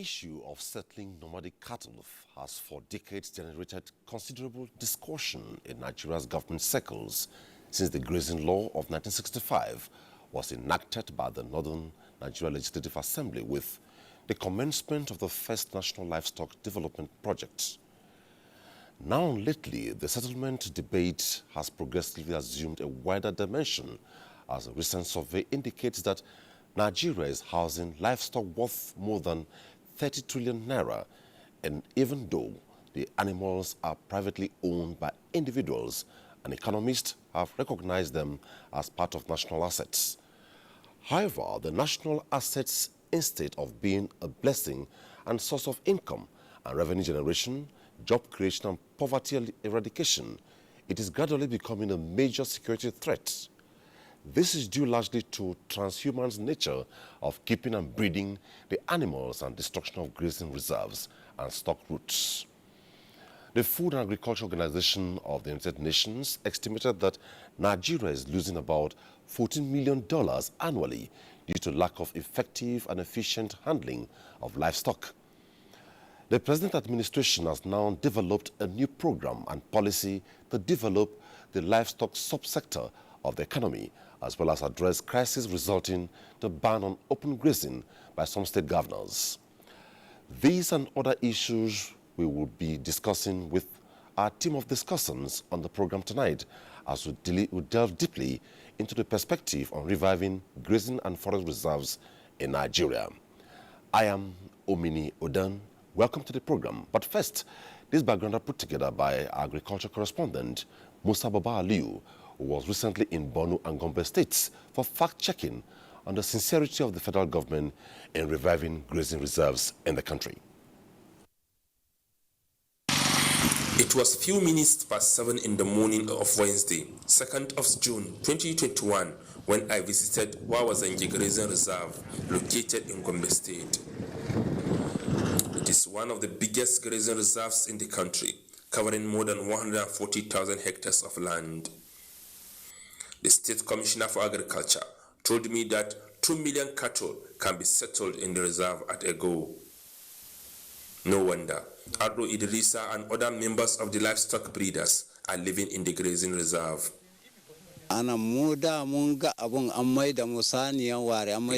issue of settling nomadic cattle has for decades generated considerable discussion in Nigeria's government circles since the Grazing Law of 1965 was enacted by the Northern Nigeria Legislative Assembly with the commencement of the first National Livestock Development Project. Now lately, the settlement debate has progressively assumed a wider dimension as a recent survey indicates that Nigeria is housing livestock worth more than 30 trillion naira, and even though the animals are privately owned by individuals, and economists have recognized them as part of national assets. However, the national assets, instead of being a blessing and source of income and revenue generation, job creation and poverty eradication, it is gradually becoming a major security threat. This is due largely to transhuman's nature of keeping and breeding the animals and destruction of grazing reserves and stock routes. The Food and Agriculture Organization of the United Nations estimated that Nigeria is losing about $14 million annually due to lack of effective and efficient handling of livestock. The present administration has now developed a new program and policy to develop the livestock subsector of the economy, as well as address crises resulting to ban on open grazing by some state governors. These and other issues we will be discussing with our team of discussants on the program tonight as we delve deeply into the perspective on reviving grazing and forest reserves in Nigeria. I am Omini Odan. Welcome to the program. But first, this background are put together by our agriculture correspondent, Musa Baba Aliyu, who was recently in Borno and Gombe states for fact-checking on the sincerity of the federal government in reviving grazing reserves in the country. It was few minutes past 7 in the morning of Wednesday, 2nd of June 2021, when I visited Wawazanji Grazing Reserve, located in Gombe State. It is one of the biggest grazing reserves in the country, covering more than 140,000 hectares of land. The State Commissioner for Agriculture told me that 2 million cattle can be settled in the reserve at a go. No wonder, Ado Idrisa and other members of the livestock breeders are living in the grazing reserve. The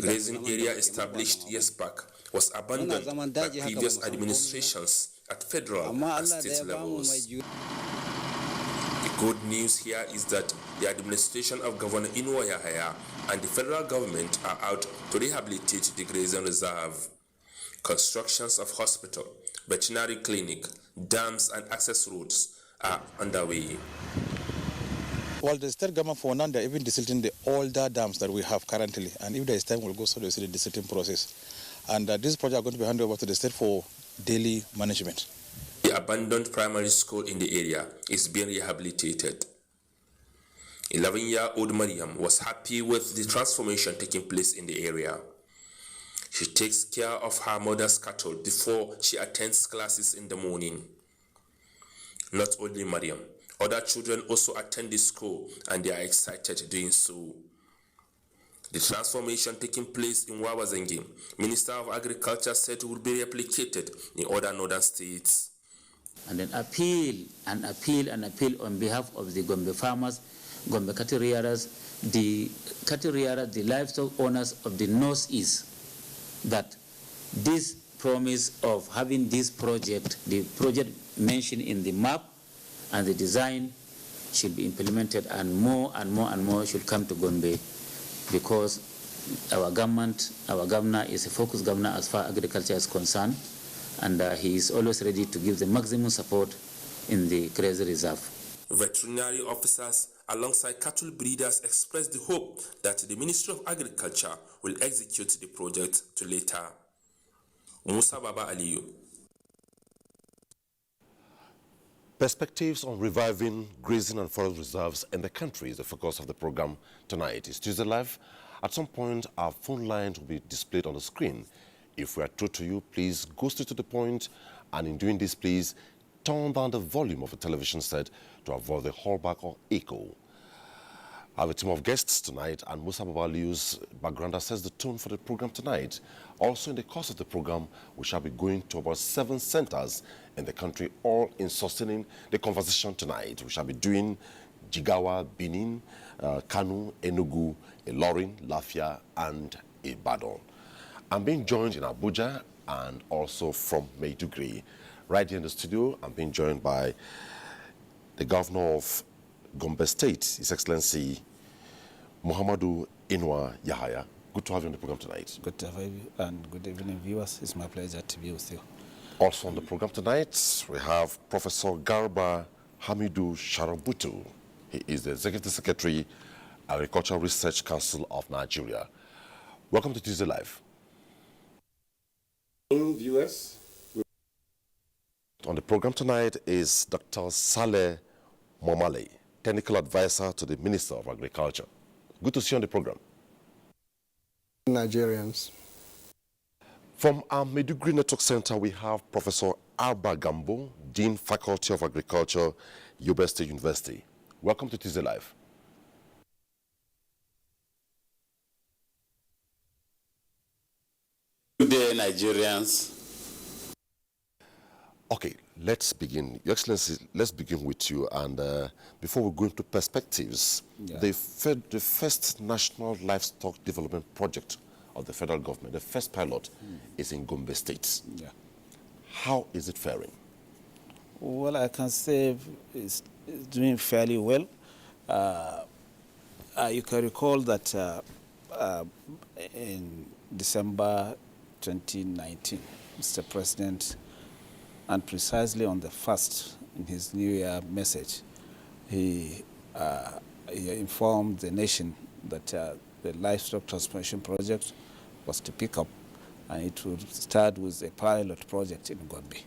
grazing area established years back was abandoned by previous administrations at federal and state levels. The good news here is that the administration of Governor Inuwa Yahaya and the federal government are out to rehabilitate the grazing reserve. Constructions of hospital, veterinary clinic, dams and access roads are underway. Well, the state government for now, they're even desilting the older dams that we have currently, and if there is time, we'll go through the desilting process. And this project are going to be handed over to the state for daily management. The abandoned primary school in the area is being rehabilitated. 11-year-old Mariam was happy with the transformation taking place in the area. She takes care of her mother's cattle before she attends classes in the morning. Not only Mariam, other children also attend the school and they are excited doing so. The transformation taking place in Wawazanji, Minister of Agriculture said will be replicated in other northern states. And then appeal on behalf of the Gombe farmers, Gombe cattle rearers, the livestock owners of the northeast, that this promise of having this project, the project mentioned in the map and the design, should be implemented, and more should come to Gombe, because our governor is a focused governor as far as agriculture is concerned, and he is always ready to give the maximum support in the grazing reserve. Veterinary officers alongside cattle breeders expressed the hope that the Ministry of Agriculture will execute the project to later. Musa Baba Aliyu. Perspectives on reviving grazing and forest reserves in the country is the focus of the program tonight. It's Tuesday Live. At some point, our phone lines will be displayed on the screen. If we are true to you, please go straight to the point, and in doing this, please turn down the volume of the television set to avoid the hallback or echo. I have a team of guests tonight, and Musa Babaliu's background sets the tone for the program tonight. Also, in the course of the program, we shall be going to about 7 centers in the country, all in sustaining the conversation tonight. We shall be doing Jigawa, Benin, Kanu, Enugu, Ilorin, Lafia, and Ibadan. I'm being joined in Abuja and also from Maiduguri. Right here in the studio, I'm being joined by the governor of Gombe State, His Excellency Muhammadu Inua Yahaya. Good to have you on the program tonight. Good to have you, and good evening, viewers. It's my pleasure to be with you. Also on the program tonight, we have Professor Garba Hamidu Sharabutu. He is the Executive Secretary, Agricultural Research Council of Nigeria. Welcome to Tuesday Live. Viewers. On the program tonight is Dr. Saleh Momale, Technical Advisor to the Minister of Agriculture. Good to see you on the program. Nigerians. From our Maiduguri Network Center, we have Professor Alba Gambo, Dean Faculty of Agriculture, Yobe State University. Welcome to Tuesday Live. Good day, Nigerians. Okay, let's begin. Your Excellency, let's begin with you. And before we go into perspectives, the first National Livestock Development Project of the federal government, the first pilot, is in Gombe State. Yeah. How is it faring? Well, I can say it's doing fairly well. You can recall that in December 2019, Mr. President, and precisely on the 1st, in his New Year message, he informed the nation that the livestock transformation project was to pick up, and it would start with a pilot project in Gombe.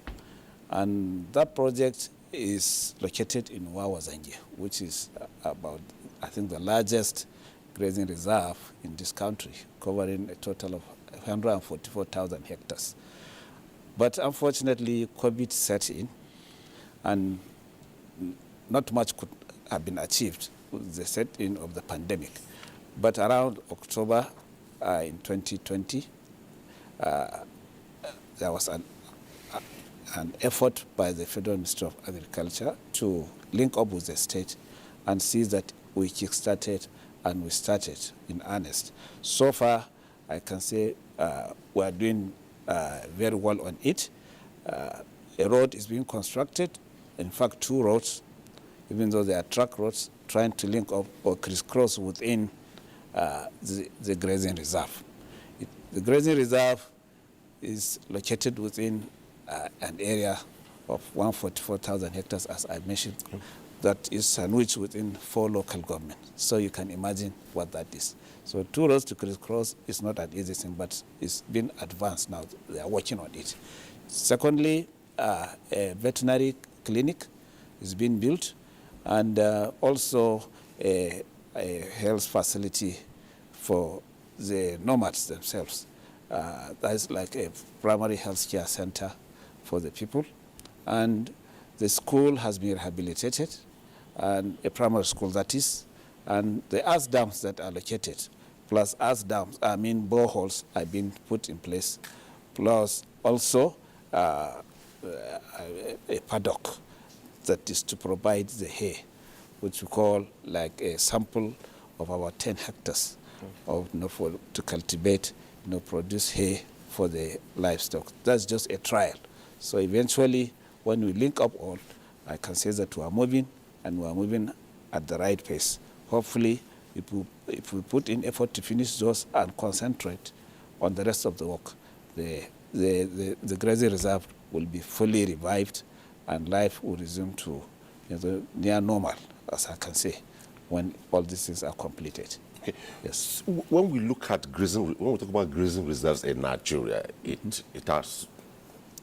And that project is located in Wawazanji, which is about, I think, the largest grazing reserve in this country, covering a total of 144,000 hectares. But unfortunately, COVID set in, and not much could have been achieved with the set in of the pandemic. But around October in 2020, there was an effort by the Federal Ministry of Agriculture to link up with the state and see that we kick-started and we started in earnest. So far, I can say we are doing very well on it. A road is being constructed, in fact 2 roads, even though they are truck roads, trying to link up or crisscross within the grazing reserve. The grazing reserve is located within an area of 144,000 hectares, as I mentioned, that is sandwiched within 4 local governments. So you can imagine what that is. So 2 roads to crisscross is not an easy thing, but it's been advanced now. They are working on it. Secondly, a veterinary clinic is being built, and also a health facility for the nomads themselves. That is like a primary health care center for the people. And the school has been rehabilitated, and a primary school that is, and the earth dams that are located, plus earth dams, boreholes are being put in place, plus also a paddock that is to provide the hay, which we call like a sample of about 10 hectares of, to cultivate, produce hay for the livestock. That's just a trial. So eventually, when we link up all, I can say that we are moving, and we are moving at the right pace. Hopefully, if we put in effort to finish those and concentrate on the rest of the work, the grazing reserve will be fully revived, and life will resume to near normal, as I can say, when all these things are completed. Okay. Yes. When we look at grazing, when we talk about grazing reserves in Nigeria, it has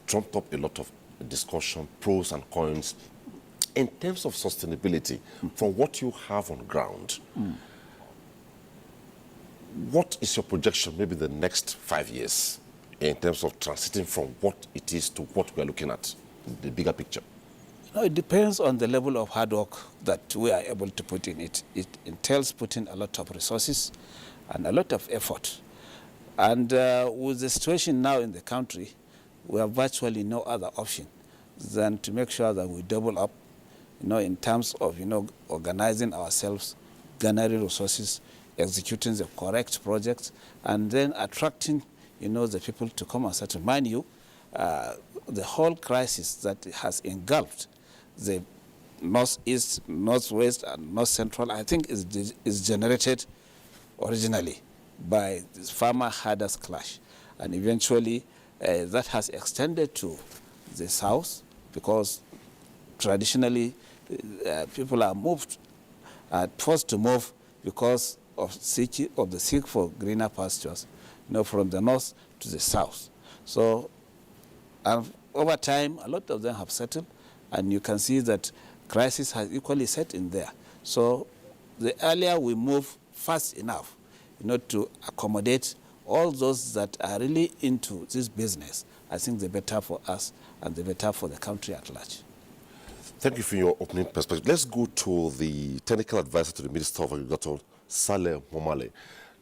trumped up a lot of discussion, pros and cons. In terms of sustainability, from what you have on ground, what is your projection, maybe the next 5 years, in terms of transiting from what it is to what we are looking at, the bigger picture? No, it depends on the level of hard work that we are able to put in it. It entails putting a lot of resources and a lot of effort. And with the situation now in the country, we have virtually no other option than to make sure that we double up, in terms of, organizing ourselves, garnering resources, executing the correct projects, and then attracting, the people to come and settle. Mind you, the whole crisis that has engulfed the northeast, northwest, and north central, I think is generated originally by this farmer-herders clash, and eventually that has extended to the south, because traditionally people are forced to move because of the seek for greener pastures, from the north to the south. So over time, a lot of them have settled, and you can see that crisis has equally set in there. So the earlier we move fast enough, to accommodate all those that are really into this business, I think the better for us and the better for the country at large. Thank you for your opening perspective. Let's go to the technical advisor to the Minister of Agriculture, Saleh Momale.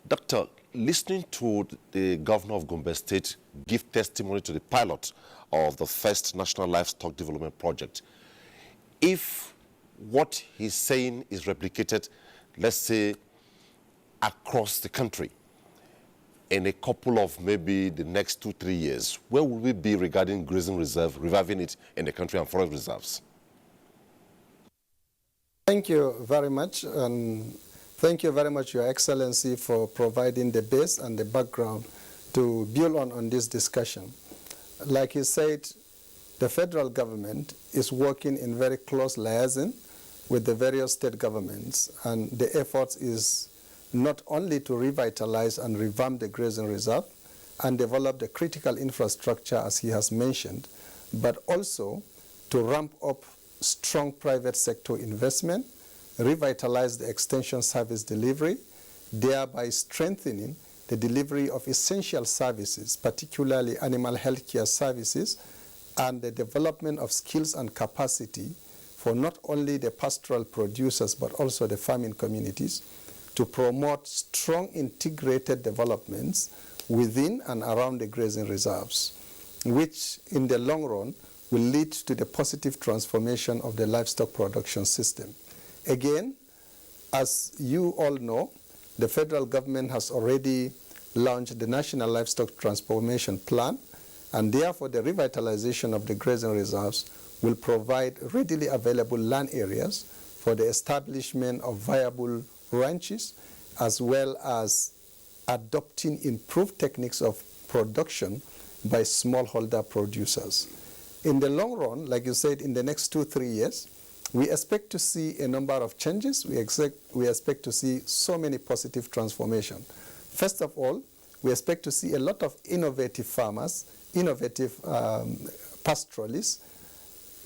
Doctor, listening to the governor of Gombe State give testimony to the pilot of the first National Livestock Development Project, if what he's saying is replicated, let's say, across the country in a couple of maybe the next 2-3 years, where will we be regarding grazing reserve, reviving it in the country and forest reserves? Thank you very much, and thank you very much, Your Excellency, for providing the base and the background to build on this discussion. Like you said, the federal government is working in very close liaison with the various state governments, and the effort is not only to revitalize and revamp the grazing reserve and develop the critical infrastructure, as he has mentioned, but also to ramp up strong private sector investment, revitalize the extension service delivery, thereby strengthening the delivery of essential services, particularly animal health care services, and the development of skills and capacity for not only the pastoral producers but also the farming communities, to promote strong integrated developments within and around the grazing reserves, which in the long run will lead to the positive transformation of the livestock production system. Again, as you all know, the federal government has already launched the National Livestock Transformation Plan, and therefore the revitalization of the grazing reserves will provide readily available land areas for the establishment of viable ranches, as well as adopting improved techniques of production by smallholder producers. In the long run, like you said, in the next 2-3 years, we expect to see a number of changes. We expect to see so many positive transformation. First of all, we expect to see a lot of innovative farmers, innovative pastoralists,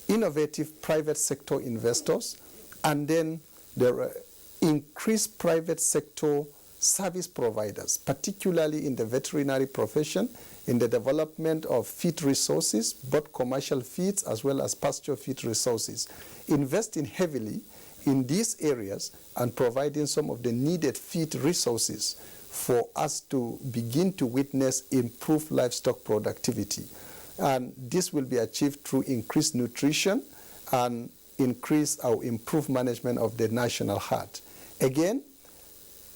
innovative private sector investors, and then the increased private sector service providers, particularly in the veterinary profession, in the development of feed resources, both commercial feeds as well as pasture feed resources, investing heavily in these areas and providing some of the needed feed resources for us to begin to witness improved livestock productivity. And this will be achieved through increased nutrition and increased or improved management of the national herd. Again,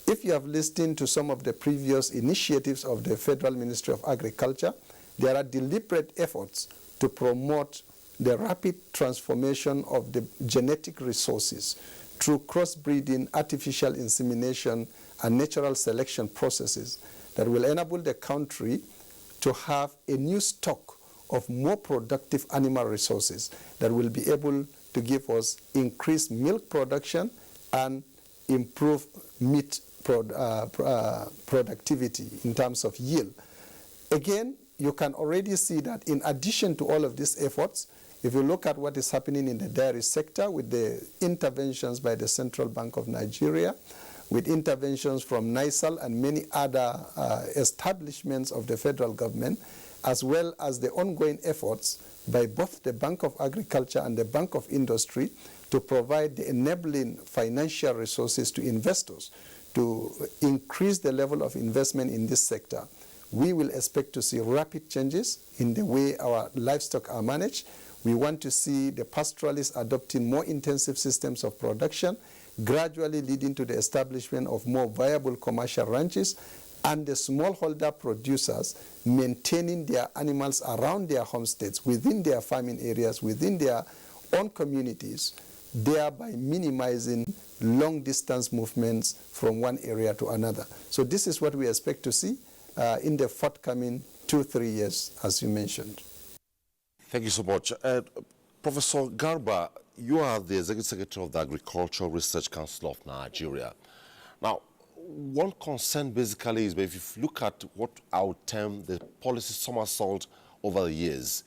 if you have listened to some of the previous initiatives of the Federal Ministry of Agriculture, there are deliberate efforts to promote the rapid transformation of the genetic resources through crossbreeding, artificial insemination, and natural selection processes that will enable the country to have a new stock of more productive animal resources that will be able to give us increased milk production and improve meat productivity in terms of yield. Again, you can already see that in addition to all of these efforts, if you look at what is happening in the dairy sector with the interventions by the Central Bank of Nigeria, with interventions from NISAL and many other establishments of the federal government, as well as the ongoing efforts by both the Bank of Agriculture and the Bank of Industry to provide the enabling financial resources to investors to increase the level of investment in this sector, we will expect to see rapid changes in the way our livestock are managed. We want to see the pastoralists adopting more intensive systems of production, gradually leading to the establishment of more viable commercial ranches, and the smallholder producers maintaining their animals around their homesteads, within their farming areas, within their own communities, thereby minimizing long-distance movements from one area to another. So this is what we expect to see in the forthcoming 2-3 years, as you mentioned. Thank you so much. Professor Garba, you are the Executive Secretary of the Agricultural Research Council of Nigeria. Now, one concern basically is, if you look at what I would term the policy somersault over the years,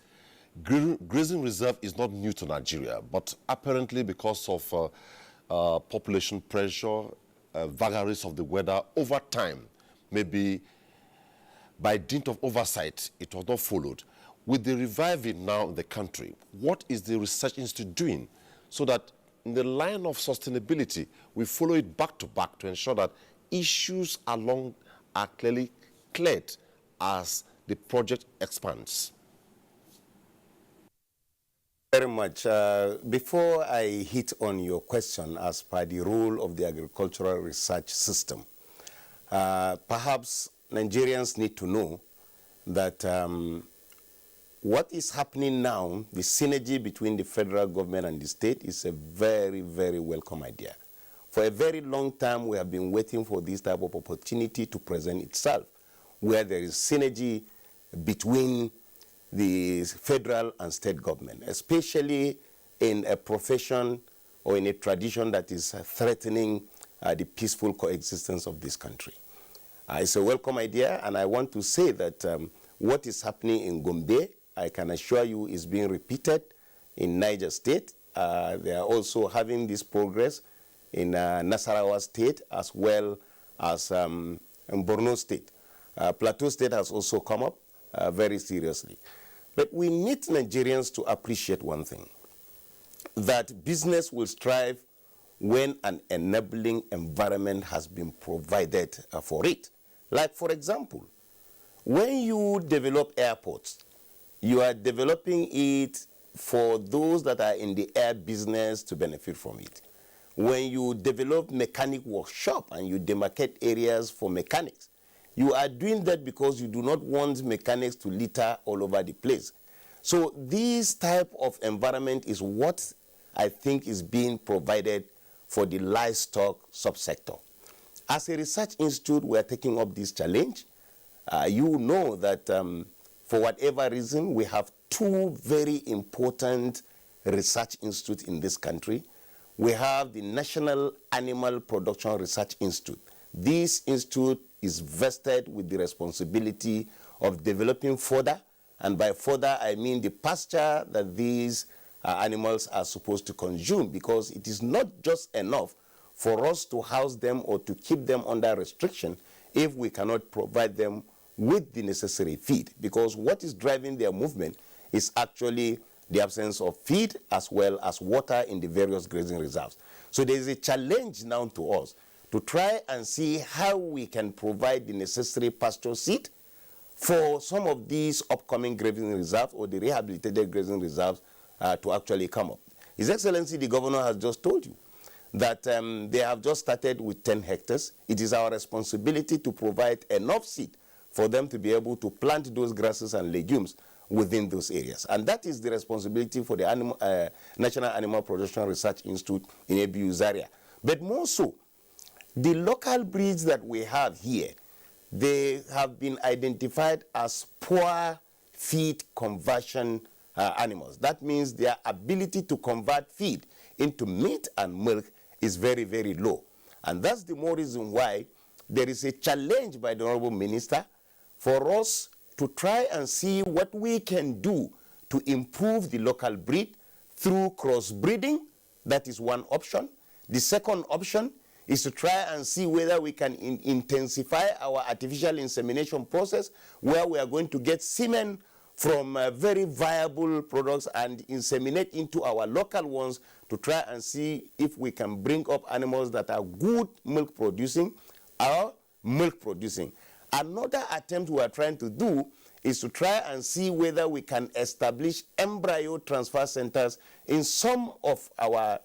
grazing reserve is not new to Nigeria, but apparently because of population pressure, vagaries of the weather over time, maybe by dint of oversight, it was not followed. With the reviving now in the country, what is the Research Institute doing so that in the line of sustainability, we follow it back to back to ensure that issues along are clearly cleared as the project expands? Very much. Before I hit on your question as per the role of the agricultural research system, perhaps Nigerians need to know that what is happening now, the synergy between the federal government and the state, is a very, very welcome idea. For a very long time, we have been waiting for this type of opportunity to present itself, where there is synergy between the federal and state government, especially in a profession or in a tradition that is threatening the peaceful coexistence of this country. It's a welcome idea, and I want to say that what is happening in Gombe, I can assure you, is being repeated in Niger State. They are also having this progress in Nasarawa State as well as in Borno State. Plateau State has also come up very seriously. But we need Nigerians to appreciate one thing, that business will strive when an enabling environment has been provided for it. Like, for example, when you develop airports, you are developing it for those that are in the air business to benefit from it. When you develop mechanic workshop and you demarcate areas for mechanics, you are doing that because you do not want mechanics to litter all over the place. So this type of environment is what I think is being provided for the livestock subsector. As a research institute, we are taking up this challenge. You know that for whatever reason, we have two very important research institutes in this country. We have the National Animal Production Research Institute. This institute is vested with the responsibility of developing fodder, and by fodder I mean the pasture that these animals are supposed to consume, because it is not just enough for us to house them or to keep them under restriction if we cannot provide them with the necessary feed, because what is driving their movement is actually the absence of feed as well as water in the various grazing reserves. So there is a challenge now to us to try and see how we can provide the necessary pasture seed for some of these upcoming grazing reserves or the rehabilitated grazing reserves to actually come up. His Excellency, the Governor has just told you that they have just started with 10 hectares. It is our responsibility to provide enough seed for them to be able to plant those grasses and legumes within those areas. And that is the responsibility for the National Animal Production Research Institute in Abuja. But more so, the local breeds that we have here, they have been identified as poor feed conversion animals. That means their ability to convert feed into meat and milk is very, very low. And that's the more reason why there is a challenge by the Honorable Minister for us to try and see what we can do to improve the local breed through crossbreeding. That is one option. The second option is to try and see whether we can intensify our artificial insemination process, where we are going to get semen from very viable products and inseminate into our local ones to try and see if we can bring up animals that are good milk producing or milk producing. Another attempt we are trying to do is to try and see whether we can establish embryo transfer centers in some of our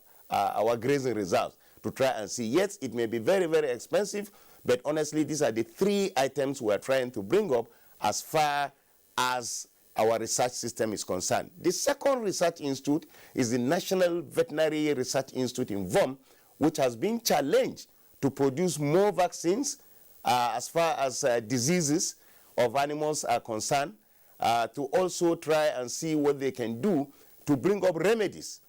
grazing reserves to try and see. Yes, it may be very, very expensive, but honestly, these are the three items we are trying to bring up as far as our research system is concerned. The second research institute is the National Veterinary Research Institute in VOM, which has been challenged to produce more vaccines as far as diseases of animals are concerned, to also try and see what they can do to bring up remedies,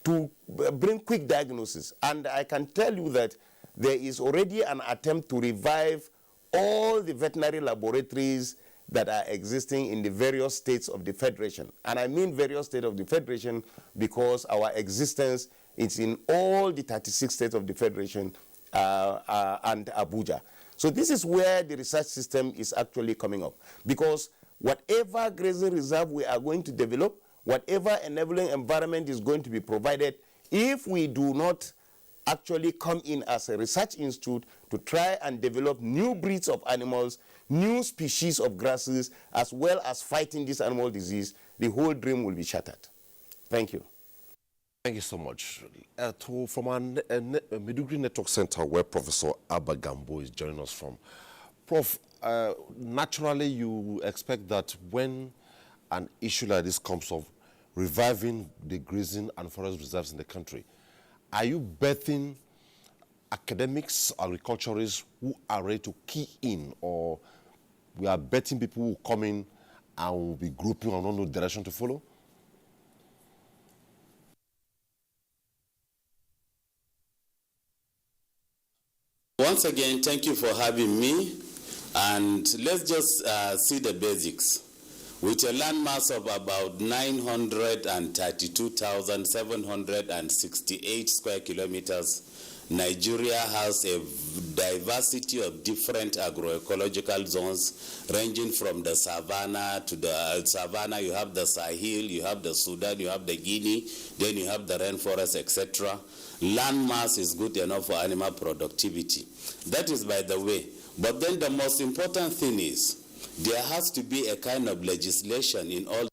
to bring quick diagnosis. And I can tell you that there is already an attempt to revive all the veterinary laboratories that are existing in the various states of the Federation. And I mean various states of the Federation because our existence is in all the 36 states of the Federation and Abuja. So this is where the research system is actually coming up. Because whatever grazing reserve we are going to develop, whatever enabling environment is going to be provided, if we do not actually come in as a research institute to try and develop new breeds of animals, new species of grasses, as well as fighting this animal disease, the whole dream will be shattered. Thank you. Thank you so much. From our Maiduguri Network Center, where Professor Abba Gambo is joining us from. Prof, naturally you expect that when an issue like this comes up, reviving the grazing and forest reserves in the country, are you betting academics, agriculturists who are ready to key in, or we are betting people who come in and will be grouping and don't know the direction to follow? Once again, thank you for having me. And let's just see the basics. With a landmass of about 932,768 square kilometers, Nigeria has a diversity of different agroecological zones ranging from the savannah to the savannah. You have the Sahel, you have the Sudan, you have the Guinea, then you have the rainforest, etc. Landmass is good enough for animal productivity. That is by the way. But then the most important thing is there has to be a kind of legislation in all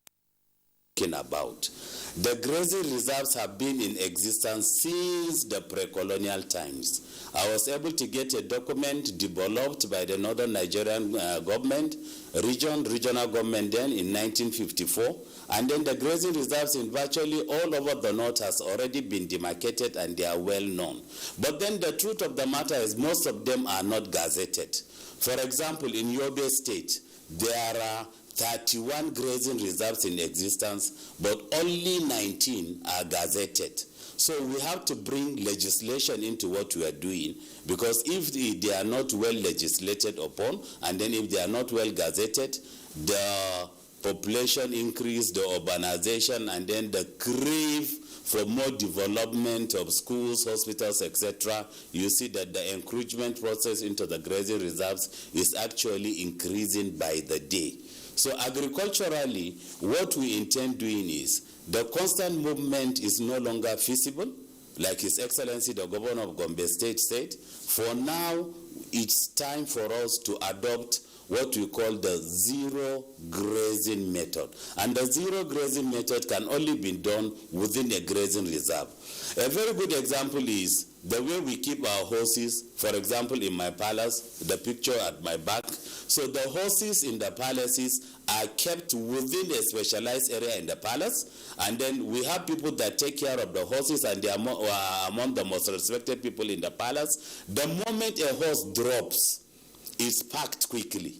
about. The grazing reserves have been in existence since the pre-colonial times. I was able to get a document developed by the Northern Nigerian government, regional government then in 1954, and then the grazing reserves in virtually all over the north has already been demarcated and they are well known. But then the truth of the matter is most of them are not gazetted. For example, in Yobe State, there are 31 grazing reserves in existence, but only 19 are gazetted. So we have to bring legislation into what we are doing, because if they are not well legislated upon, and then if they are not well gazetted, the population increase, the urbanization, and then the crave for more development of schools, hospitals, etc., you see that the encroachment process into the grazing reserves is actually increasing by the day. So agriculturally, what we intend doing is the constant movement is no longer feasible, like His Excellency the Governor of Gombe State said. For now, it's time for us to adopt what we call the zero grazing method. And the zero grazing method can only be done within a grazing reserve. A very good example is the way we keep our horses. For example, in my palace, the picture at my back. So the horses in the palaces are kept within a specialized area in the palace, and then we have people that take care of the horses, and they are among the most respected people in the palace. The moment a horse drops, it's packed quickly,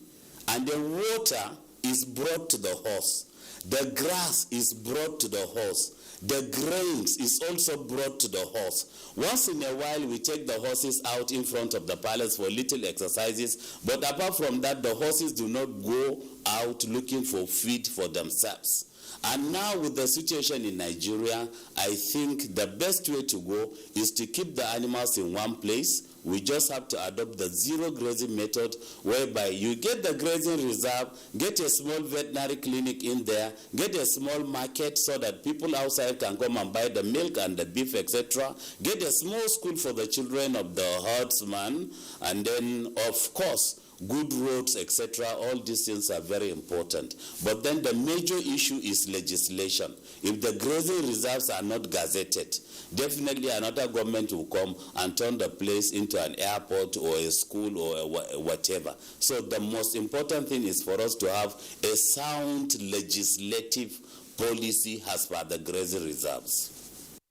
and the water is brought to the horse. The grass is brought to the horse. The grains is also brought to the horse. Once in a while, we take the horses out in front of the palace for little exercises, but apart from that, the horses do not go out looking for feed for themselves. And now with the situation in Nigeria, I think the best way to go is to keep the animals in one place. We just have to adopt the zero grazing method, whereby you get the grazing reserve, get a small veterinary clinic in there, get a small market so that people outside can come and buy the milk and the beef, etc. Get a small school for the children of the herdsman, and then, of course, good roads, etc. All these things are very important. But then the major issue is legislation. If the grazing reserves are not gazetted, definitely another government will come and turn the place into an airport or a school or whatever. So the most important thing is for us to have a sound legislative policy as per the grazing reserves.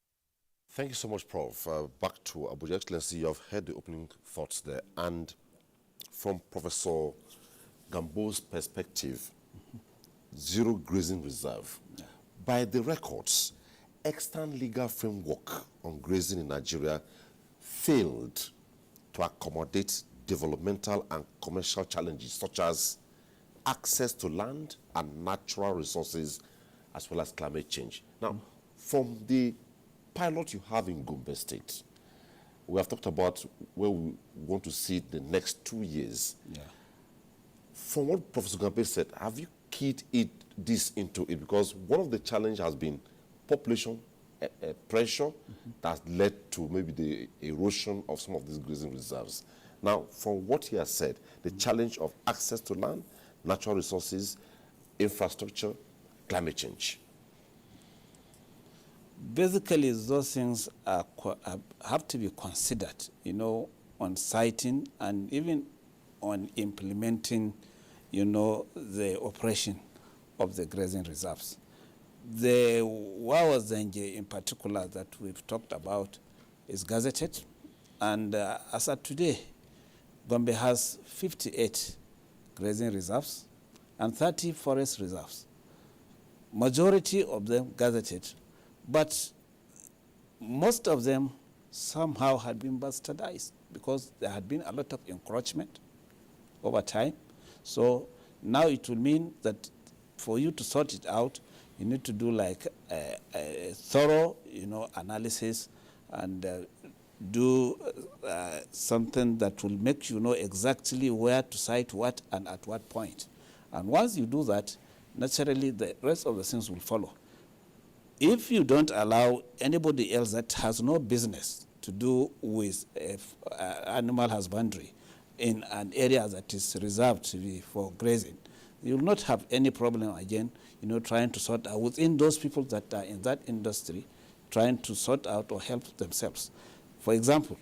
Thank you so much, Prof. Back to Abuja. Excellency, you have heard the opening thoughts there. And from Professor Gambo's perspective, zero grazing reserve. Yeah. By the records, extant legal framework on grazing in Nigeria failed to accommodate developmental and commercial challenges such as access to land and natural resources as well as climate change. Now, from the pilot you have in Gombe State, we have talked about where we want to see the next 2 years. Yeah. From what Professor Gambe said, have you keyed this into it? Because one of the challenges has been population pressure that led to maybe the erosion of some of these grazing reserves. Now, from what he has said, the challenge of access to land, natural resources, infrastructure, climate change. Basically, those things have to be considered, on siting and even on implementing, the operation of the grazing reserves. The Wawazanji in particular that we've talked about is gazetted, and as of today, Gombe has 58 grazing reserves and 30 forest reserves. Majority of them gazetted, but most of them somehow had been bastardized because there had been a lot of encroachment over time. So now it will mean that for you to sort it out, you need to do like a thorough, analysis and do something that will make you know exactly where to site what and at what point. And once you do that, naturally the rest of the things will follow. If you don't allow anybody else that has no business to do with animal husbandry in an area that is reserved to be for grazing, you will not have any problem again, trying to sort out within those people that are in that industry, trying to sort out or help themselves. For example,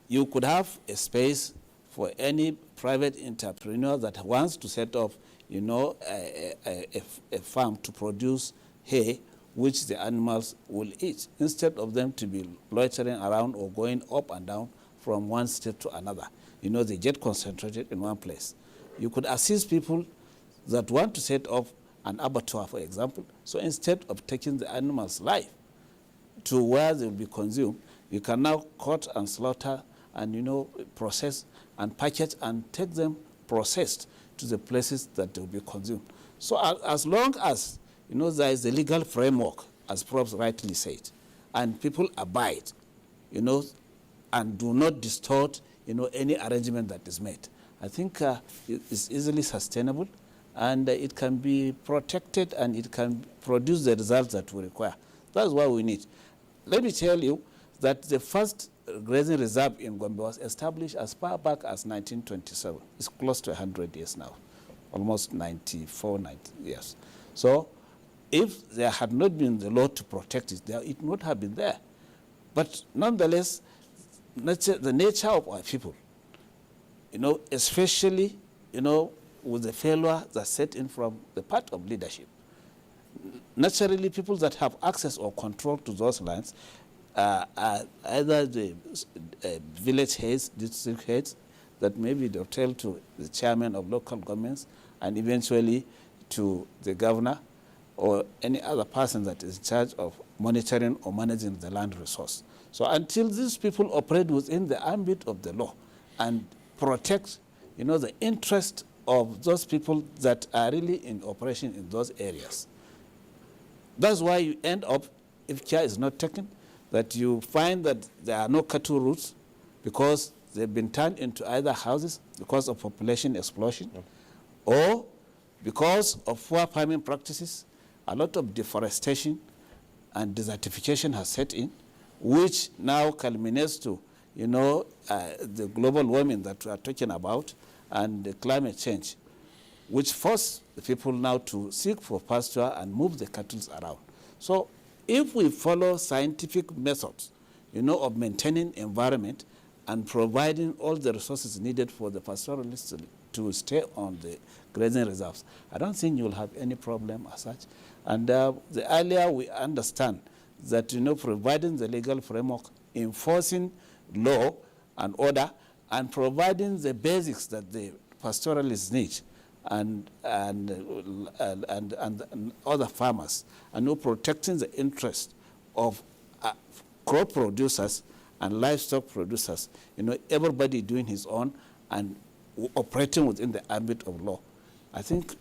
you could have a space for any private entrepreneur that wants to set up, a farm to produce hay which the animals will eat, instead of them to be loitering around or going up and down from one state to another. They get concentrated in one place. You could assist people that want to set up an abattoir, for example. So instead of taking the animal's life to where they will be consumed, you can now cut and slaughter and, process and package and take them processed to the places that they will be consumed. So as long as, there is a legal framework, as Prof rightly said, and people abide, and do not distort, any arrangement that is made, I think it's easily sustainable, and it can be protected, and it can produce the results that we require. That's what we need. Let me tell you that the first grazing reserve in Gombe was established as far back as 1927. It's close to 100 years now, almost 90 years. So if there had not been the law to protect it, it would have been there. But nonetheless, the nature of our people, especially, with the failure that set in from the part of leadership. Naturally, people that have access or control to those lands are either the village heads, district heads, that maybe they'll tell to the chairman of local governments and eventually to the governor or any other person that is in charge of monitoring or managing the land resource. So until these people operate within the ambit of the law and protect, the interest of those people that are really in operation in those areas, That's why you end up, if care is not taken, that you find that there are no cattle routes because they've been turned into either houses because of population explosion, or because of poor farming practices. A lot of deforestation and desertification has set in, which now culminates to, the global warming that we are talking about and the climate change, which force the people now to seek for pasture and move the cattle around. So if we follow scientific methods, of maintaining environment and providing all the resources needed for the pastoralists to stay on the grazing reserves, I don't think you'll have any problem as such. And the earlier we understand that, providing the legal framework, enforcing law and order, and providing the basics that the pastoralists need, and other farmers, and protecting the interest of crop producers and livestock producers, everybody doing his own and operating within the ambit of law. I think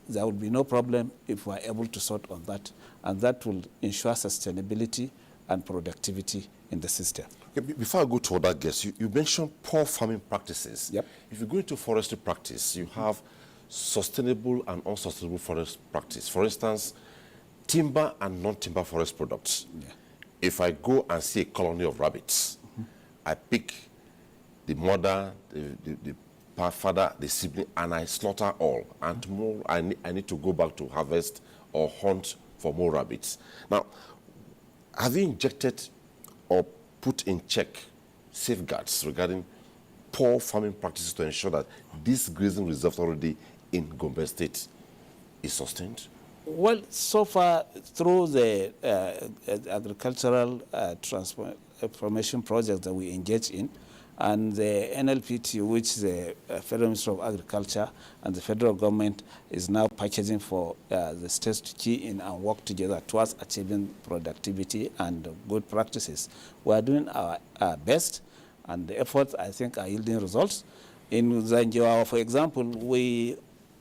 there will be no problem if we are able to sort on that, and that will ensure sustainability and productivity in the system. Okay, before I go to other guests, you mentioned poor farming practices. Yep. If you go into forestry practice, you have sustainable and unsustainable forest practice. For instance, timber and non-timber forest products. Yeah. If I go and see a colony of rabbits, I pick the mother, the father, the sibling, and I slaughter all. And tomorrow I need to go back to harvest or hunt for more rabbits. Now, have you injected or put in check safeguards regarding poor farming practices to ensure that this grazing reserve already in Gombe State is sustained? Well, so far through the agricultural transformation project that we engage in, and the NLPT, which the Federal Ministry of Agriculture and the federal government is now packaging for the states to key in and work together towards achieving productivity and good practices. We are doing our best, and the efforts, I think, are yielding results. In Zanjiwa, for example, we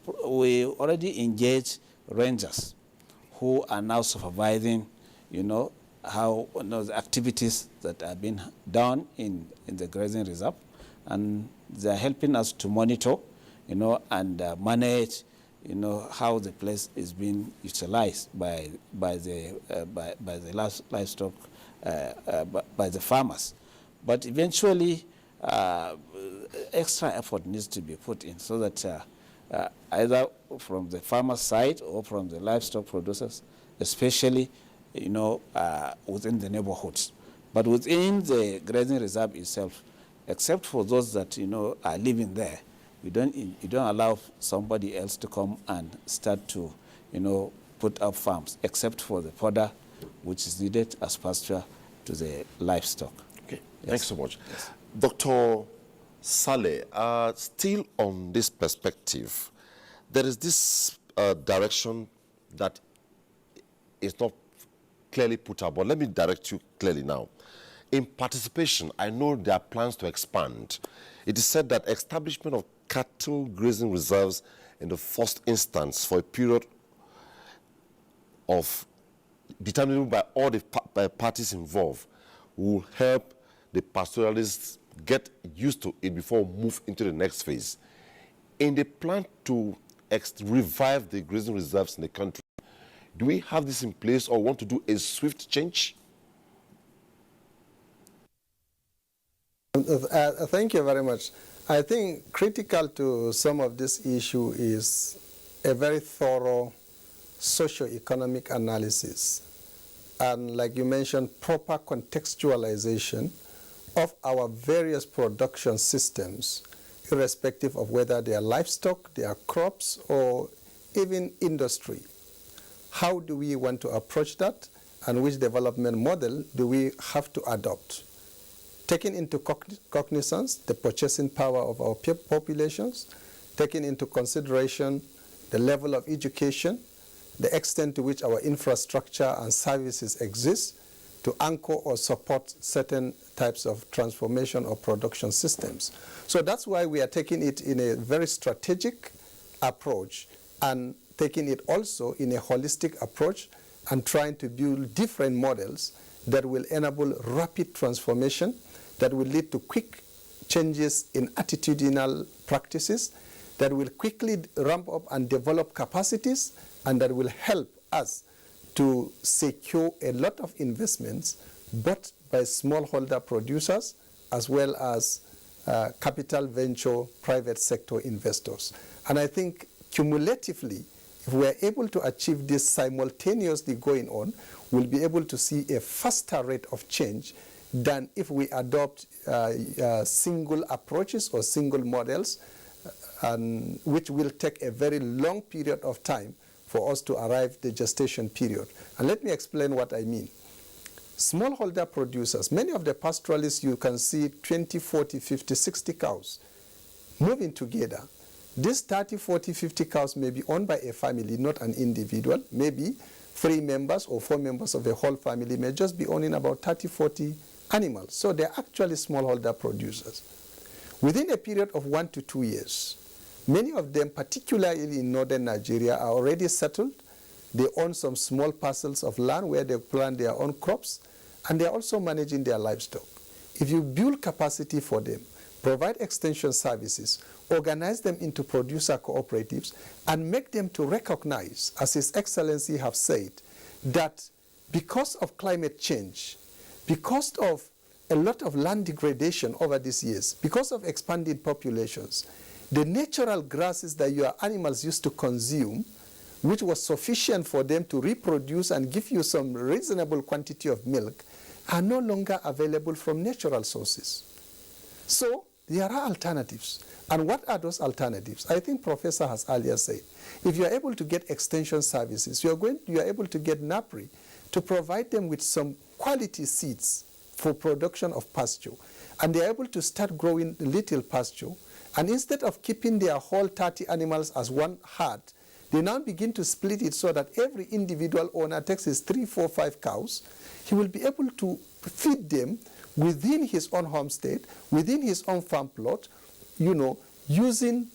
already engage rangers who are now supervising, how the activities that are being done in the grazing reserve, and they're helping us to monitor, and manage, how the place is being utilized by the livestock, by the farmers. But eventually, extra effort needs to be put in so that either from the farmer's side or from the livestock producers, especially, within the neighborhoods. But within the grazing reserve itself, except for those that, are living there, you don't allow somebody else to come and start to, put up farms, except for the fodder which is needed as pasture to the livestock. Okay, yes. Thanks so much. Yes. Dr. Saleh, still on this perspective, there is this direction that is not clearly put out, but let me direct you clearly now. In participation, I know there are plans to expand. It is said that establishment of cattle grazing reserves in the first instance for a period of determined by all the parties involved will help the pastoralists get used to it before we move into the next phase. In the plan to revive the grazing reserves in the country, do we have this in place or want to do a swift change? Thank you very much. I think critical to some of this issue is a very thorough socio-economic analysis, and like you mentioned, proper contextualization of our various production systems, irrespective of whether they are livestock, they are crops, or even industry. How do we want to approach that, and which development model do we have to adopt? Taking into cognizance the purchasing power of our populations, taking into consideration the level of education, the extent to which our infrastructure and services exist to anchor or support certain types of transformation or production systems. So that's why we are taking it in a very strategic approach and taking it also in a holistic approach and trying to build different models that will enable rapid transformation, that will lead to quick changes in attitudinal practices, that will quickly ramp up and develop capacities, and that will help us to secure a lot of investments, both by smallholder producers as well as capital venture private sector investors. And I think cumulatively, if we are able to achieve this simultaneously going on, we'll be able to see a faster rate of change than if we adopt single approaches or single models, which will take a very long period of time for us to arrive the gestation period. And let me explain what I mean. Smallholder producers, many of the pastoralists, you can see 20, 40, 50, 60 cows moving together. These 30, 40, 50 cows may be owned by a family, not an individual. Maybe 3 members or 4 members of a whole family may just be owning about 30, 40 animals. So they're actually smallholder producers. Within a period of 1 to 2 years, many of them, particularly in northern Nigeria, are already settled. They own some small parcels of land where they plant their own crops, and they're also managing their livestock. If you build capacity for them, provide extension services, organize them into producer cooperatives, and make them to recognize, as His Excellency have said, that because of climate change, because of a lot of land degradation over these years, because of expanding populations, the natural grasses that your animals used to consume, which was sufficient for them to reproduce and give you some reasonable quantity of milk, are no longer available from natural sources. So there are alternatives. And what are those alternatives? I think Professor has earlier said, if you are able to get extension services, you are able to get NAPRI to provide them with some quality seeds for production of pasture, and they are able to start growing little pasture, and instead of keeping their whole 30 animals as one herd, they now begin to split it so that every individual owner takes his 3, 4, 5 cows. He will be able to feed them within his own homestead, within his own farm plot, using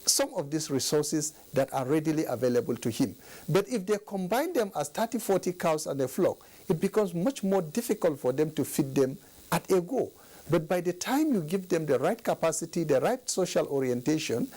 some of these resources that are readily available to him. But if they combine them as 30, 40 cows and a flock, it becomes much more difficult for them to feed them at a go. But by the time you give them the right capacity, the right social orientation,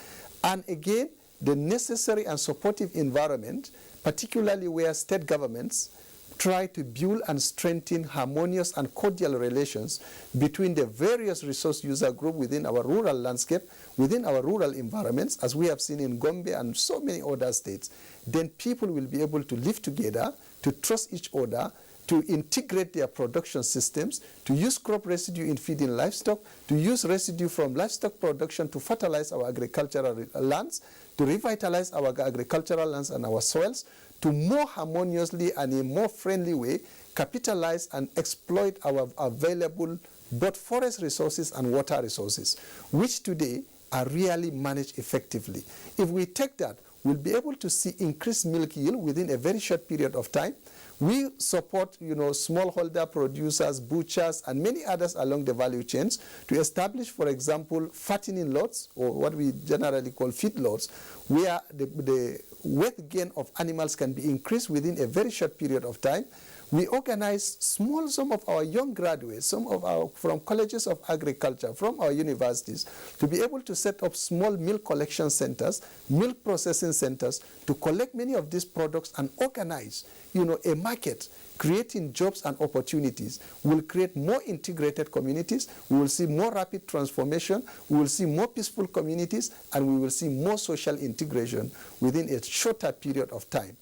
and again, the necessary and supportive environment, particularly where state governments try to build and strengthen harmonious and cordial relations between the various resource user groups within our rural landscape, within our rural environments, as we have seen in Gombe and so many other states, then people will be able to live together, to trust each other, to integrate their production systems, to use crop residue in feeding livestock, to use residue from livestock production to fertilize our agricultural lands, to revitalize our agricultural lands and our soils, to more harmoniously and in a more friendly way capitalize and exploit our available both forest resources and water resources, which today are really managed effectively. If we take that, we'll be able to see increased milk yield within a very short period of time. We support, smallholder producers, butchers, and many others along the value chains to establish, for example, fattening lots, or what we generally call feed lots, where the weight gain of animals can be increased within a very short period of time. We organize some of our young graduates, from colleges of agriculture, from our universities, to be able to set up small milk collection centers, milk processing centers, to collect many of these products and organize, a market, creating jobs and opportunities. We'll create more integrated communities. We will see more rapid transformation. We will see more peaceful communities, and we will see more social integration within a shorter period of time.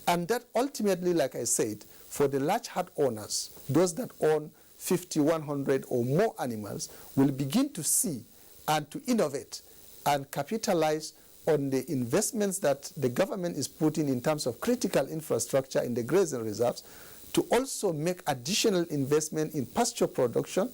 And that ultimately, like I said, for the large herd owners, those that own 50, 100 or more animals, will begin to see and to innovate and capitalize on the investments that the government is putting in terms of critical infrastructure in the grazing reserves, to also make additional investment in pasture production,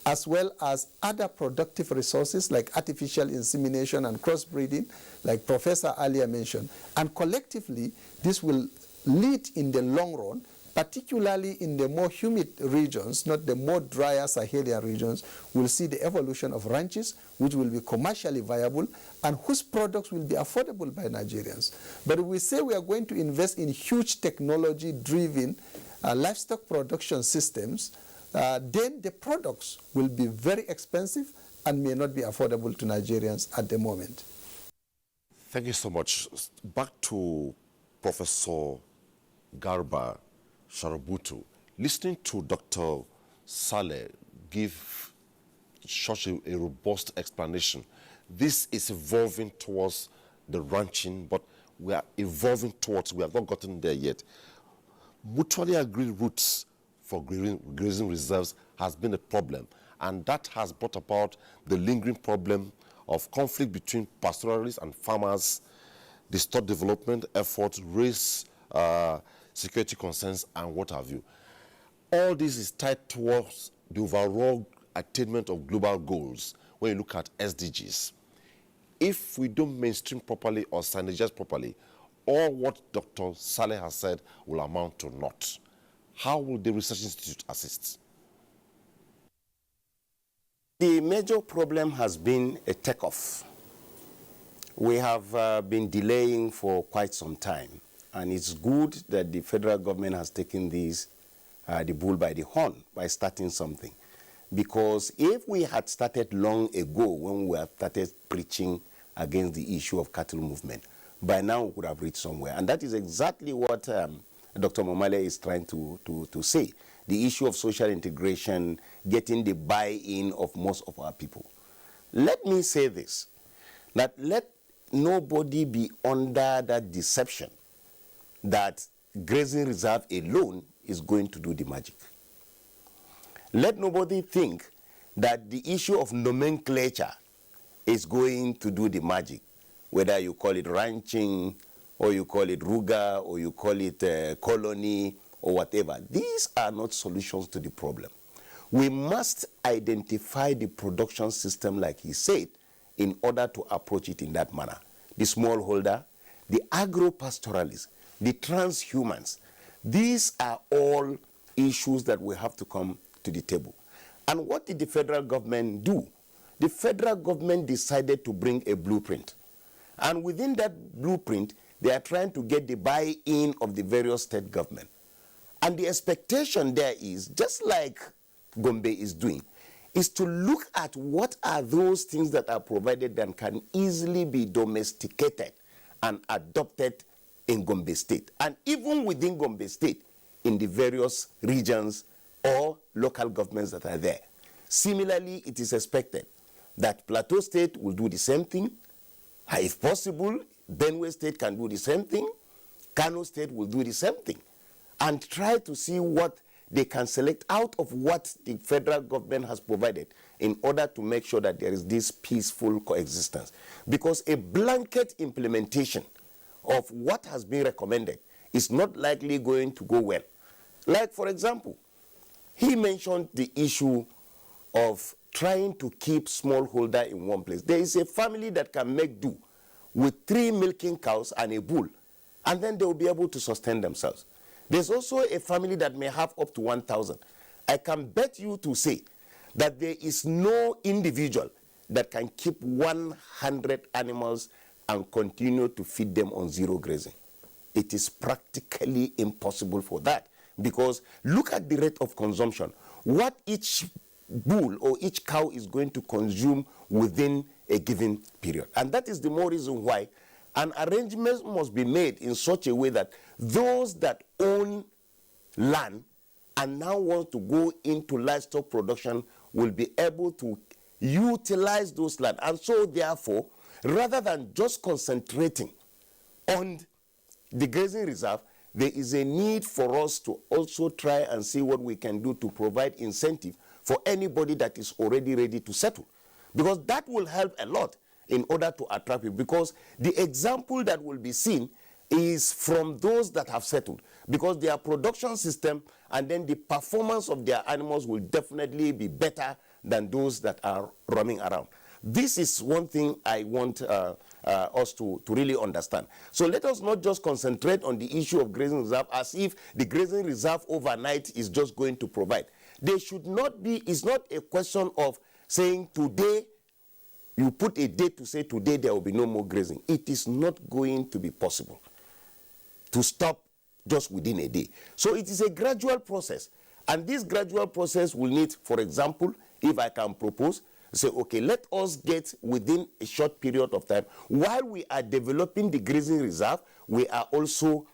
as well as other productive resources like artificial insemination and crossbreeding, like Professor earlier mentioned. And collectively, this will lead in the long run particularly in the more humid regions, not the more drier Sahelian regions, we'll see the evolution of ranches, which will be commercially viable and whose products will be affordable by Nigerians. But if we say we are going to invest in huge technology-driven livestock production systems, then the products will be very expensive and may not be affordable to Nigerians at the moment. Thank you so much. Back to Professor Garba Sharabutu. Listening to Dr. Saleh give such a robust explanation, this is evolving towards the ranching, but we are evolving towards, we have not gotten there yet. Mutually agreed routes for grazing reserves has been a problem, and that has brought about the lingering problem of conflict between pastoralists and farmers, distort development efforts, raise security concerns, and what have you. All this is tied towards the overall attainment of global goals when you look at SDGs. If we don't mainstream properly or synergize properly, all what Dr. Saleh has said will amount to naught. How will the Research Institute assist? The major problem has been a takeoff. We have been delaying for quite some time, and it's good that the federal government has taken this, the bull by the horn by starting something. Because if we had started long ago when we have started preaching against the issue of cattle movement, by now we would have reached somewhere. And that is exactly what Dr. Momale is trying to say. The issue of social integration, getting the buy-in of most of our people. Let me say this, that let nobody be under that deception that grazing reserve alone is going to do the magic. Let nobody think that the issue of nomenclature is going to do the magic, whether you call it ranching, or you call it ruga, or you call it colony, or whatever. These are not solutions to the problem. We must identify the production system, like he said, in order to approach it in that manner. The smallholder, the agro-pastoralists, the transhumans, these are all issues that we have to come to the table. And what did the federal government do? The federal government decided to bring a blueprint. And within that blueprint, they are trying to get the buy-in of the various state governments. And the expectation there is, just like Gombe is doing, is to look at what are those things that are provided and can easily be domesticated and adopted in Gombe State. And even within Gombe State, in the various regions or local governments that are there. Similarly, it is expected that Plateau State will do the same thing. If possible, Benue State can do the same thing. Kano State will do the same thing. And try to see what they can select out of what the federal government has provided in order to make sure that there is this peaceful coexistence. Because a blanket implementation of what has been recommended is not likely going to go well. Like, for example, he mentioned the issue of trying to keep smallholder in one place. There is a family that can make do with 3 milking cows and a bull, and then they will be able to sustain themselves. There's also a family that may have up to 1,000. I can bet you to say that there is no individual that can keep 100 animals and continue to feed them on zero grazing. It is practically impossible for that, because look at the rate of consumption. What each bull or each cow is going to consume within a given period. And that is the more reason why an arrangement must be made in such a way that those that own land and now want to go into livestock production will be able to utilize those land. And so therefore, rather than just concentrating on the grazing reserve, there is a need for us to also try and see what we can do to provide incentive for anybody that is already ready to settle. Because that will help a lot in order to attract people. Because the example that will be seen is from those that have settled. Because their production system and then the performance of their animals will definitely be better than those that are roaming around. This is one thing I want us to really understand. So let us not just concentrate on the issue of grazing reserve as if the grazing reserve overnight is just going to provide. They should not be, it's not a question of saying today, you put a date to say today there will be no more grazing. It is not going to be possible to stop just within a day. So it is a gradual process. And this gradual process will need, for example, if I can propose, say, okay, let us get within a short period of time, while we are developing the grazing reserve, we are also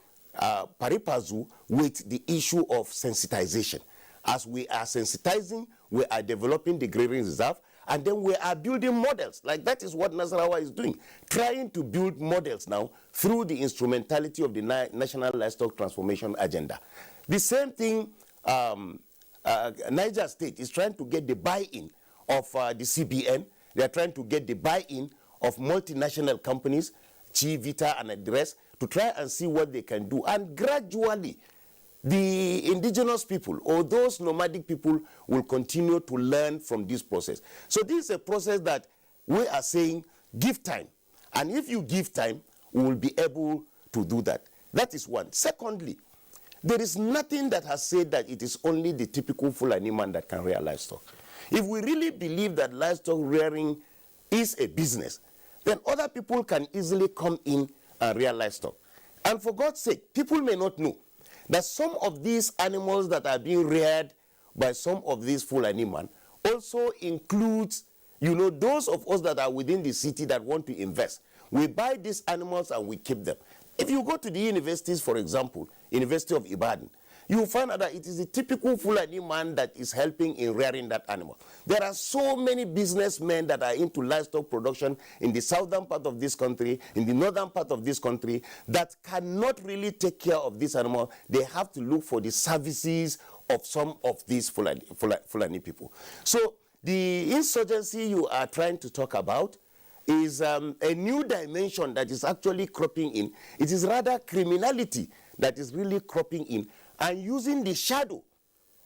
pari passu with the issue of sensitization. As we are sensitizing, we are developing the grazing reserve, and then we are building models. Like that is what Nasarawa is doing, trying to build models now through the instrumentality of the National Livestock Transformation Agenda. The same thing, Niger State is trying to get the buy-in of the CBN. They are trying to get the buy-in of multinational companies, Chivita and the rest, to try and see what they can do. And gradually, the indigenous people or those nomadic people will continue to learn from this process. So this is a process that we are saying, give time. And if you give time, we will be able to do that. That is one. Secondly, there is nothing that has said that it is only the typical Fulani man that can rear livestock. If we really believe that livestock rearing is a business, then other people can easily come in and rear livestock. And for God's sake, people may not know that some of these animals that are being reared by some of these Fulani men also includes, you know, those of us that are within the city that want to invest. We buy these animals and we keep them. If you go to the universities, for example, University of Ibadan, you will find out that it is a typical Fulani man that is helping in rearing that animal. There are so many businessmen that are into livestock production in the southern part of this country, in the northern part of this country, that cannot really take care of this animal. They have to look for the services of some of these Fulani people. So the insurgency you are trying to talk about is a new dimension that is actually cropping in. It is rather criminality that is really cropping in, and using the shadow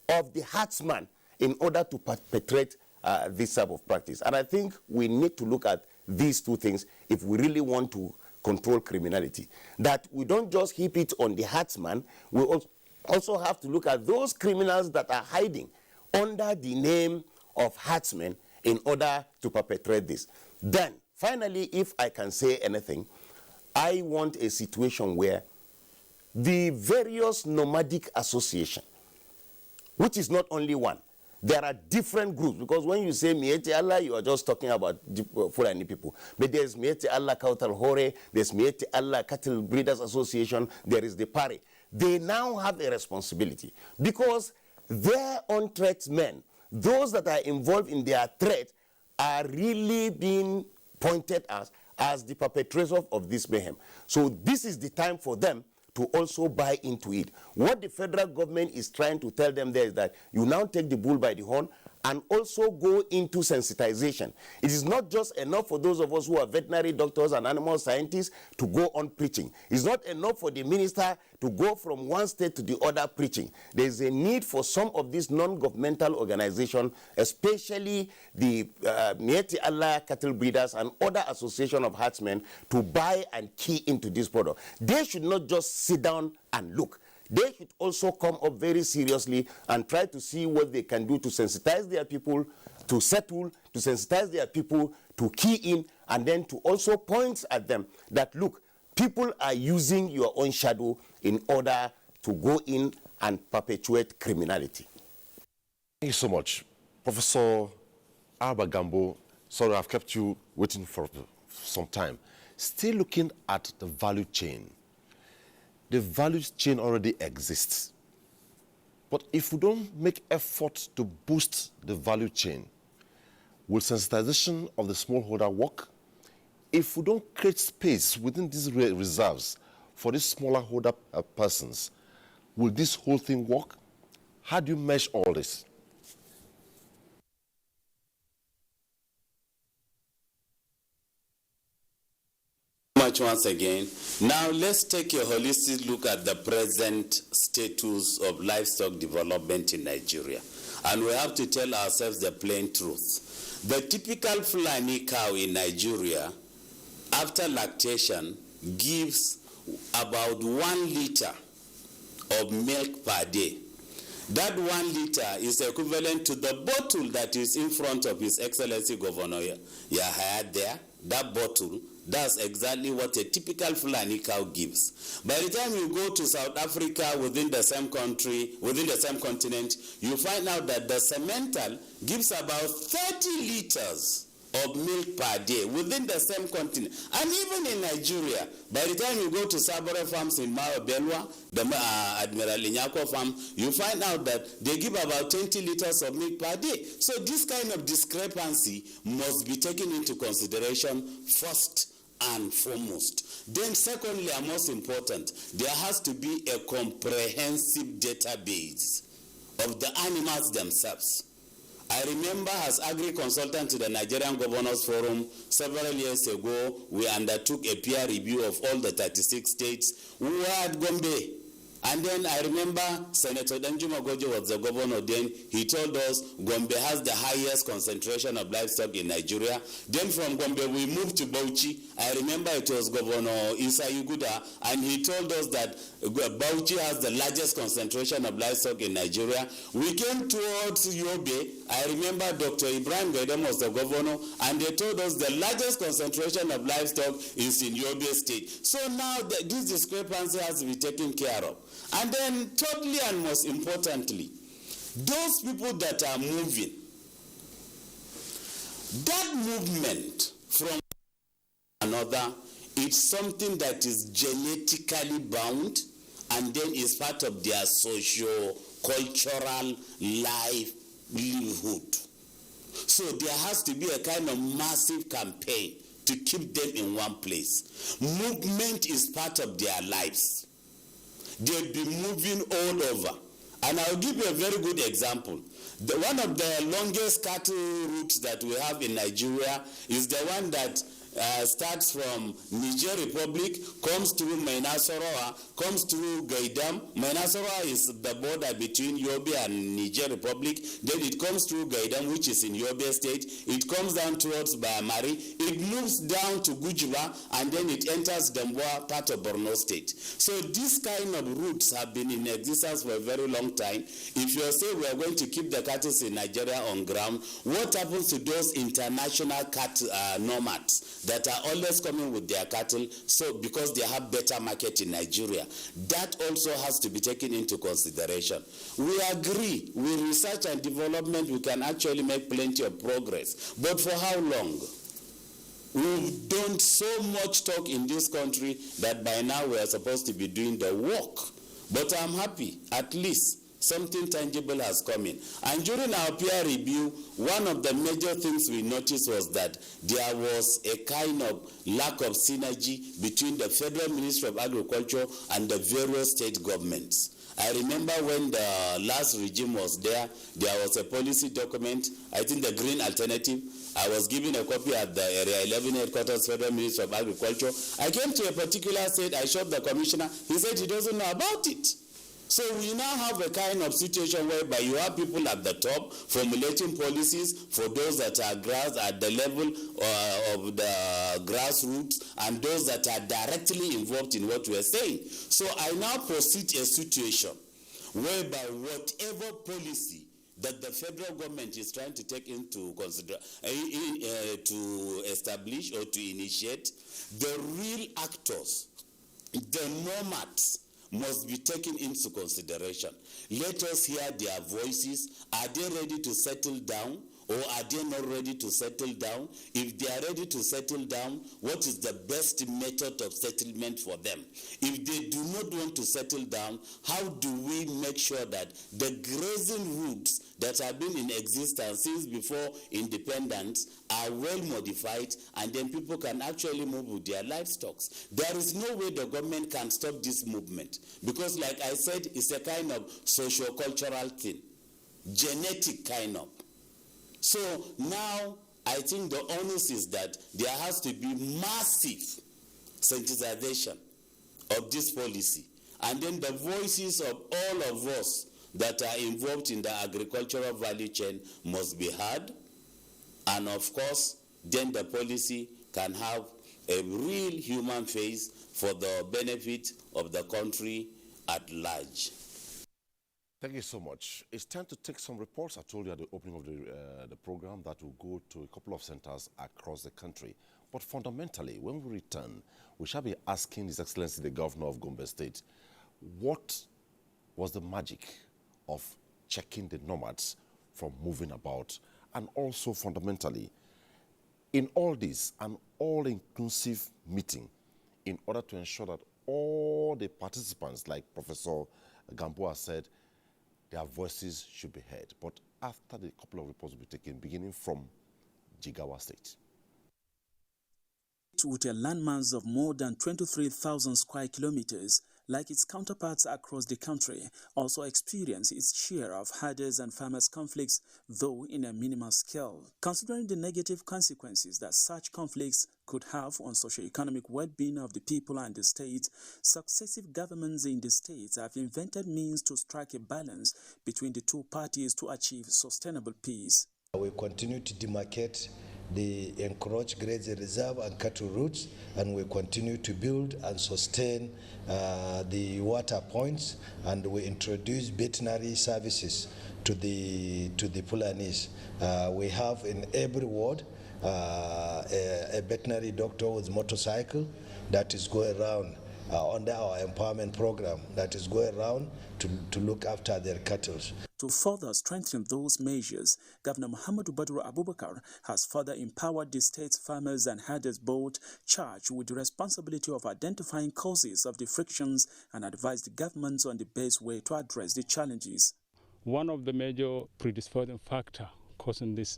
of the herdsman in order to perpetrate this type of practice. And I think we need to look at these two things if we really want to control criminality. That we don't just heap it on the herdsman, we also have to look at those criminals that are hiding under the name of herdsmen in order to perpetrate this. Then, finally, if I can say anything, I want a situation where the various nomadic associations, which is not only one, there are different groups, because when you say Mieti Allah, you are just talking about Fulani people. But there's Mieti Allah Kautal Hore, there's Mieti Allah Cattle Breeders Association, there is the Pari. They now have a responsibility, because their own tradesmen, those that are involved in their trade, are really being pointed as the perpetrators of this mayhem. So this is the time for them to also buy into it. What the federal government is trying to tell them there is that you now take the bull by the horn and also go into sensitization. It is not just enough for those of us who are veterinary doctors and animal scientists to go on preaching. It's not enough for the minister to go from one state to the other preaching. There is a need for some of these non-governmental organizations, especially the Mieti Allah cattle breeders and other association of herdsmen, to buy and key into this product. They should not just sit down and look. They should also come up very seriously and try to see what they can do to sensitize their people, to settle, to sensitize their people, to key in, and then to also point at them that, look, people are using your own shadow in order to go in and perpetuate criminality. Thank you so much. Professor Alba Gambo, sorry I've kept you waiting for some time. Still looking at the value chain. The value chain already exists. But if we don't make effort to boost the value chain, will sensitization of the smallholder work? If we don't create space within these reserves for these smaller holder persons, will this whole thing work? How do you measure all this? Much once again. Now let's take a holistic look at the present status of livestock development in Nigeria. And we have to tell ourselves the plain truth. The typical Fulani cow in Nigeria after lactation, gives about 1 liter of milk per day. That 1 liter is equivalent to the bottle that is in front of His Excellency Governor Yahaya there. That bottle, that's exactly what a typical Fulani cow gives. By the time you go to South Africa within the same country, within the same continent, you find out that the Simmental gives about 30 liters of milk per day within the same continent. And even in Nigeria, by the time you go to Sabore farms in Mao Belwa, the Admiral Inyako farm, you find out that they give about 20 liters of milk per day. So this kind of discrepancy must be taken into consideration first and foremost. Then secondly, and most important, there has to be a comprehensive database of the animals themselves. I remember as agri-consultant to the Nigerian Governors Forum several years ago, we undertook a peer review of all the 36 states who had Gombe. And then I remember Senator Danjuma Gojo was the governor then. He told us Gombe has the highest concentration of livestock in Nigeria. Then from Gombe we moved to Bauchi. I remember it was Governor Isa Yuguda, and he told us that Bauchi has the largest concentration of livestock in Nigeria. We came towards Yobe. I remember Dr. Ibrahim Gaidam was the governor, and they told us the largest concentration of livestock is in Yobe State. So now this discrepancy has to be taken care of. And then thirdly and most importantly, those people that are moving, that movement from another, it's something that is genetically bound and then is part of their socio-cultural livelihood. So there has to be a kind of massive campaign to keep them in one place. Movement is part of their lives. They'll be moving all over. And I'll give you a very good example. One of the longest cattle routes that we have in Nigeria is the one that starts from Niger Republic, comes through Mainasoroa, comes through Gaidam. Mainasoroa is the border between Yobe and Niger Republic. Then it comes through Gaidam, which is in Yobe State. It comes down towards Bayamari. It moves down to Gujiba, and then it enters Damboa, part of Borno State. So these kind of routes have been in existence for a very long time. If you say we are going to keep the cattle in Nigeria on ground, what happens to those international cattle nomads that are always coming with their cattle, so because they have better market in Nigeria? That also has to be taken into consideration. We agree with research and development we can actually make plenty of progress, but for how long? We've done so much talk in this country that by now we are supposed to be doing the work. But I'm happy, at least something tangible has come in. And during our peer review, one of the major things we noticed was that there was a kind of lack of synergy between the Federal Ministry of Agriculture and the various state governments. I remember when the last regime was there was a policy document, I think the Green Alternative. I was given a copy at the Area 11 Headquarters Federal Ministry of Agriculture. I came to a particular state, I showed the commissioner, he said he doesn't know about it. So we now have a kind of situation whereby you have people at the top formulating policies for those that are at the level of the grassroots and those that are directly involved in what we are saying. So I now foresee a situation whereby whatever policy that the federal government is trying to take into consideration, to establish or to initiate, the real actors, the nomads, must be taken into consideration. Let us hear their voices. Are they ready to settle down, or are they not ready to settle down? If they are ready to settle down, what is the best method of settlement for them? If they do not want to settle down, how do we make sure that the grazing routes that have been in existence since before independence are well modified, and then people can actually move with their livestock? There is no way the government can stop this movement, because like I said, it's a kind of socio-cultural thing, genetic kind of. So now I think the onus is that there has to be massive sensitization of this policy, and then the voices of all of us that are involved in the agricultural value chain must be heard, and of course then the policy can have a real human face for the benefit of the country at large. Thank you so much. It's time to take some reports. I told you at the opening of the program that we'll go to a couple of centers across the country. But fundamentally, when we return, we shall be asking His Excellency the Governor of Gombe State, what was the magic of checking the nomads from moving about? And also fundamentally, in all this, an all-inclusive meeting in order to ensure that all the participants, like Professor Gamboa said, their voices should be heard. But after the couple of reports will be taken, beginning from Jigawa State. With a landmass of more than 23,000 square kilometers, like its counterparts across the country, also experience its share of herders and farmers' conflicts, though in a minimal scale. Considering the negative consequences that such conflicts could have on socio-economic well-being of the people and the state, successive governments in the states have invented means to strike a balance between the two parties to achieve sustainable peace. We continue to demarcate the encroached grazing reserve and cattle routes, and we continue to build and sustain the water points, and we introduce veterinary services to the Fulanis. We have in every ward a veterinary doctor with motorcycle that is going around under our empowerment program, that is going around to look after their cattle. To further strengthen those measures, Governor Muhammadu Badru Abubakar has further empowered the state's farmers and herders board charged with the responsibility of identifying causes of the frictions and advise the governments on the best way to address the challenges. One of the major predisposing factors causing this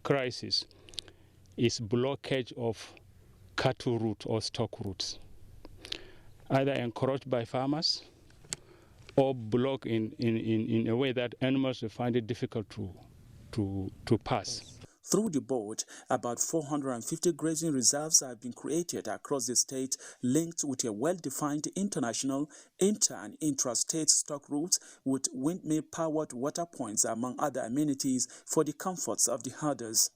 crisis is blockage of cattle route or stock routes, either encroached by farmers or blocked in a way that animals will find it difficult to pass. Through the board, about 450 grazing reserves have been created across the state, linked with a well-defined international, inter- and intra-state stock routes with windmill-powered water points, among other amenities for the comforts of the herders.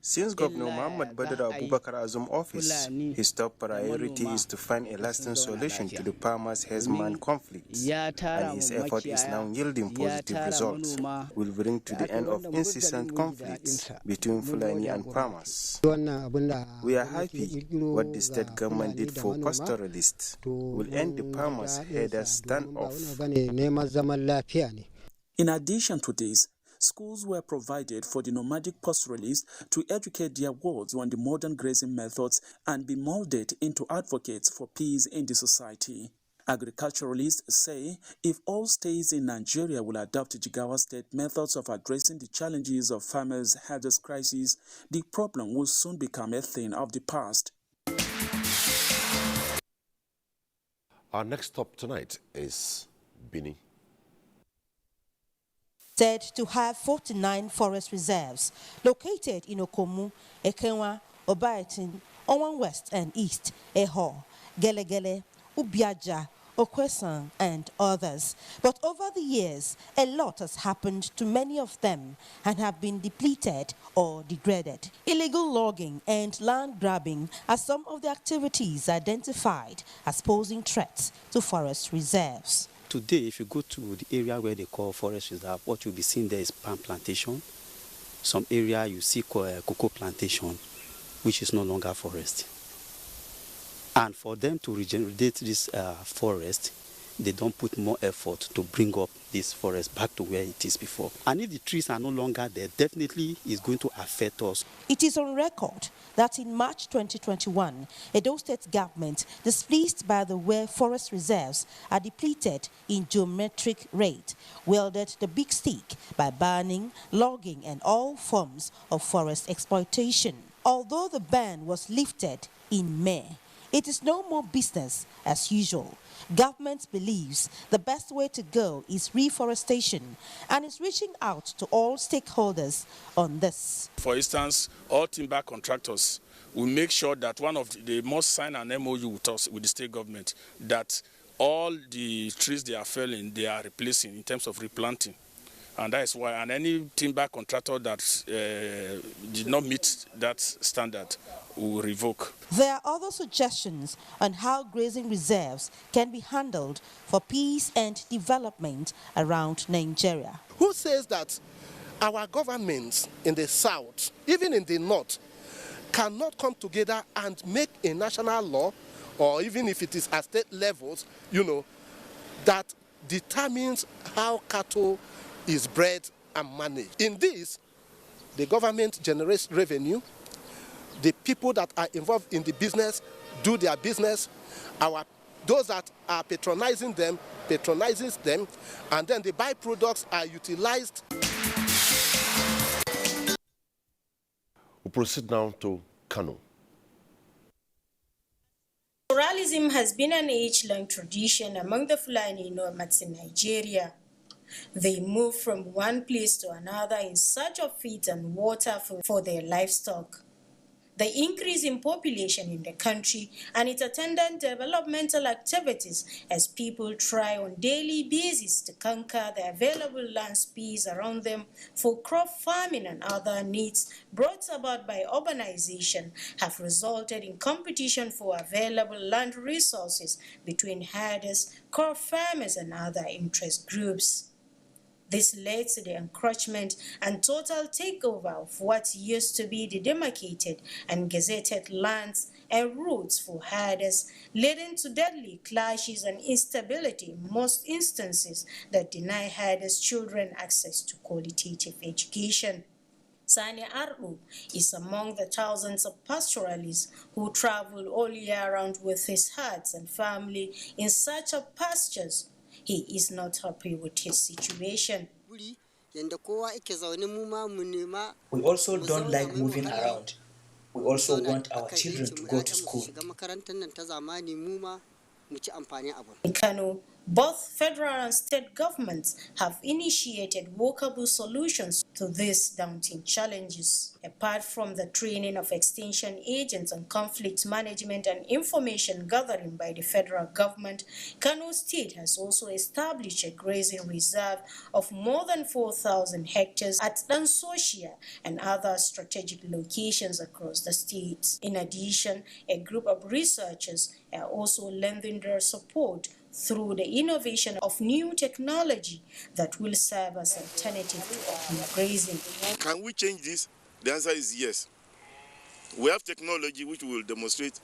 Since Governor Muhammad Badr Abubakar Azum office, his top priority is to find a lasting solution to the farmers-herdsman conflicts, and his effort is now yielding positive results, will bring to the end of incessant conflicts between Fulani and farmers. We are happy what the state government did for pastoralists will end the farmers' herders standoff. In addition to this, schools were provided for the nomadic pastoralists to educate their wards on the modern grazing methods and be molded into advocates for peace in the society. Agriculturalists say if all states in Nigeria will adopt Jigawa State methods of addressing the challenges of farmers' herders crisis, the problem will soon become a thing of the past. Our next stop tonight is Benin. Said to have 49 forest reserves located in Okomu, Ekenwa, Obaitin, Owan West and East, Eho, Gelegele, Ubiaja, Okwesan, and others. But over the years, a lot has happened to many of them and have been depleted or degraded. Illegal logging and land grabbing are some of the activities identified as posing threats to forest reserves. Today, if you go to the area where they call forest reserve, what you'll be seeing there is palm plantation. Some area you see cocoa plantation, which is no longer forest. And for them to regenerate this forest, they don't put more effort to bring up this forest back to where it is before. And if the trees are no longer there, definitely it's going to affect us. It is on record that in March 2021, Edo State government, displeased by the way forest reserves are depleted in geometric rate, wielded the big stick by banning, logging, and all forms of forest exploitation. Although the ban was lifted in May, it is no more business as usual. Government believes the best way to go is reforestation and is reaching out to all stakeholders on this. For instance, all timber contractors will make sure that they must sign an MOU with us, with the state government, that all the trees they are felling, they are replacing in terms of replanting. And that is why, and any timber contractor that did not meet that standard will revoke. There are other suggestions on how grazing reserves can be handled for peace and development around Nigeria. Who says that our governments in the south, even in the north, cannot come together and make a national law, or even if it is at state levels, that determines how cattle is bred and managed? In this, the government generates revenue, the people that are involved in the business do their business, those that are patronizes them, and then the byproducts are utilized. We proceed now to Kano. Pastoralism has been an age-long tradition among the Fulani nomads in Nigeria. They move from one place to another in search of feed and water for their livestock. The increase in population in the country and its attendant developmental activities as people try on daily basis to conquer the available land space around them for crop farming and other needs brought about by urbanization have resulted in competition for available land resources between herders, crop farmers, and other interest groups. This led to the encroachment and total takeover of what used to be the demarcated and gazetted lands and routes for herders, leading to deadly clashes and instability in most instances that deny herders' children access to qualitative education. Sani Arbu is among the thousands of pastoralists who travel all year round with his herds and family in search of pastures. He is not happy with his situation. We also don't like moving around. We also want our children to go to school. In Kano, both federal and state governments have initiated workable solutions to these daunting challenges. Apart from the training of extension agents on conflict management and information gathering by the federal government, Kano State has also established a grazing reserve of more than 4,000 hectares at Dansoshia and other strategic locations across the state. In addition, a group of researchers are also lending their support through the innovation of new technology that will serve as alternative to open grazing. Can we change this? The answer is yes. We have technology which will demonstrate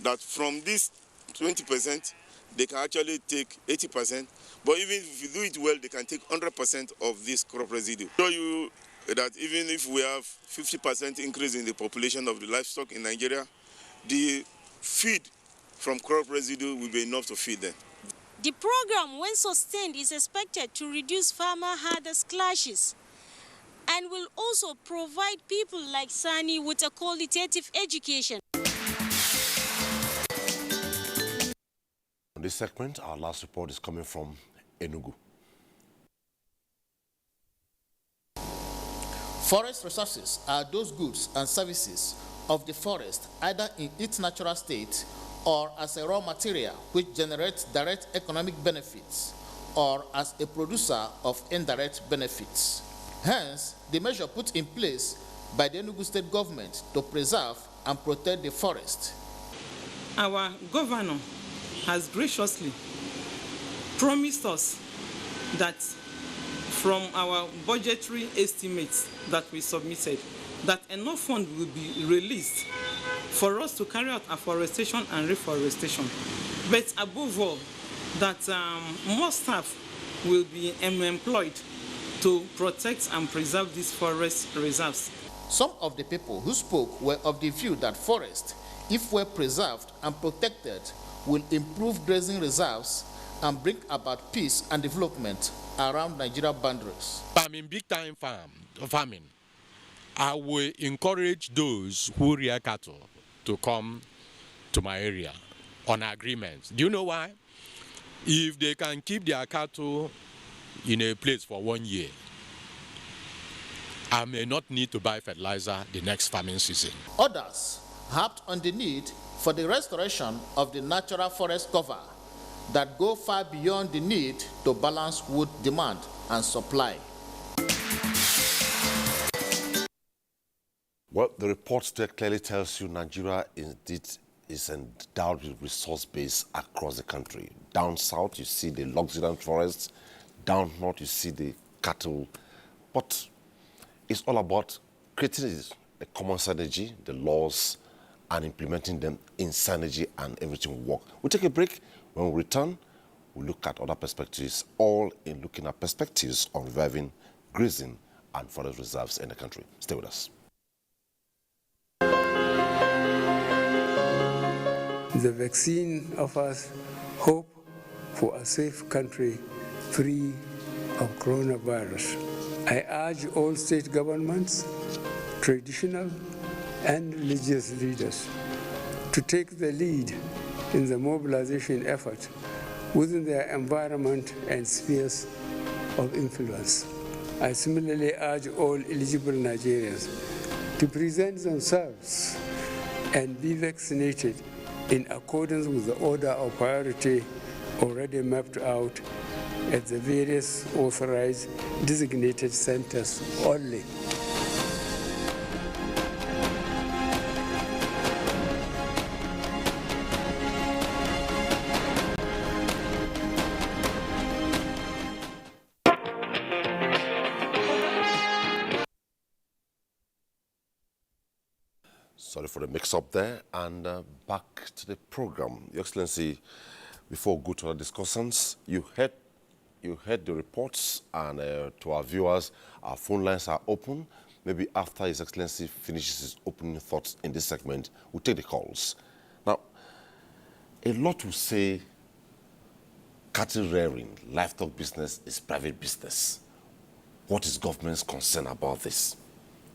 that from this 20%, they can actually take 80%, but even if you do it well, they can take 100% of this crop residue. Show you that even if we have 50% increase in the population of the livestock in Nigeria, the feed from crop residue will be enough to feed them. The program, when sustained, is expected to reduce farmer-herders clashes and will also provide people like Sani with a qualitative education. On this segment, our last report is coming from Enugu. Forest resources are those goods and services of the forest, either in its natural state or as a raw material which generates direct economic benefits, or as a producer of indirect benefits. Hence, the measure put in place by the Enugu state government to preserve and protect the forest. Our governor has graciously promised us that from our budgetary estimates that we submitted, that enough funds will be released for us to carry out afforestation and reforestation. But above all, that more staff will be employed to protect and preserve these forest reserves. Some of the people who spoke were of the view that forests, if well preserved and protected, will improve grazing reserves and bring about peace and development around Nigeria boundaries. I'm in big-time farming. I will encourage those who rear cattle to come to my area on agreements. Do you know why? If they can keep their cattle in a place for 1 year, I may not need to buy fertilizer the next farming season. Others harped on the need for the restoration of the natural forest cover that go far beyond the need to balance wood demand and supply. Well, the report there clearly tells you Nigeria indeed is endowed with resource base across the country. Down south, you see the luxuriant forests. Down north, you see the cattle. But it's all about creating a common synergy, the laws, and implementing them in synergy, and everything will work. We'll take a break. When we return, we'll look at other perspectives, all in looking at perspectives on reviving grazing and forest reserves in the country. Stay with us. The vaccine offers hope for a safe country free of coronavirus. I urge all state governments, traditional and religious leaders to take the lead in the mobilization effort within their environment and spheres of influence. I similarly urge all eligible Nigerians to present themselves and be vaccinated in accordance with the order of priority already mapped out at the various authorized designated centers only. Sorry for the mix-up there, and back to the program. Your Excellency, before we go to our discussions, you heard the reports, and to our viewers, our phone lines are open. Maybe after His Excellency finishes his opening thoughts in this segment, we'll take the calls. Now, a lot will say cattle rearing, livestock business is private business. What is government's concern about this?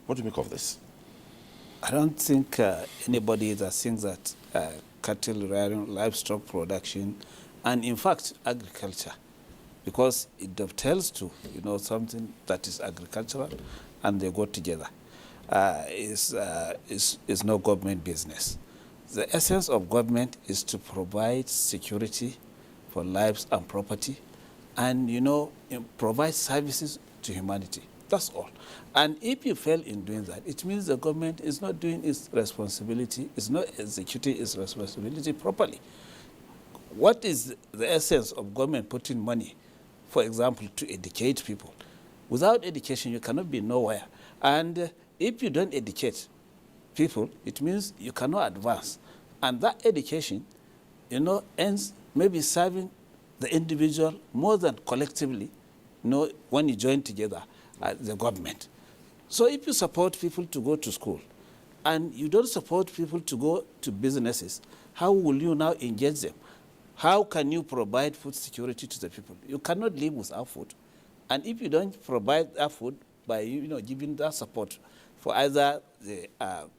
What do you make of this? I don't think anybody that thinks that cattle rearing, livestock production, and in fact agriculture, because it dovetails to something that is agricultural, and they go together, is no government business. The essence of government is to provide security for lives and property, and provide services to humanity. That's all. And if you fail in doing that, it means the government is not doing its responsibility, is not executing its responsibility properly. What is the essence of government putting money, for example, to educate people? Without education, you cannot be nowhere. And if you don't educate people, it means you cannot advance. And that education, ends maybe serving the individual more than collectively, when you join together the government. So if you support people to go to school and you don't support people to go to businesses, how will you now engage them? How can you provide food security to the people? You cannot live without food. And if you don't provide that food by giving that support for either the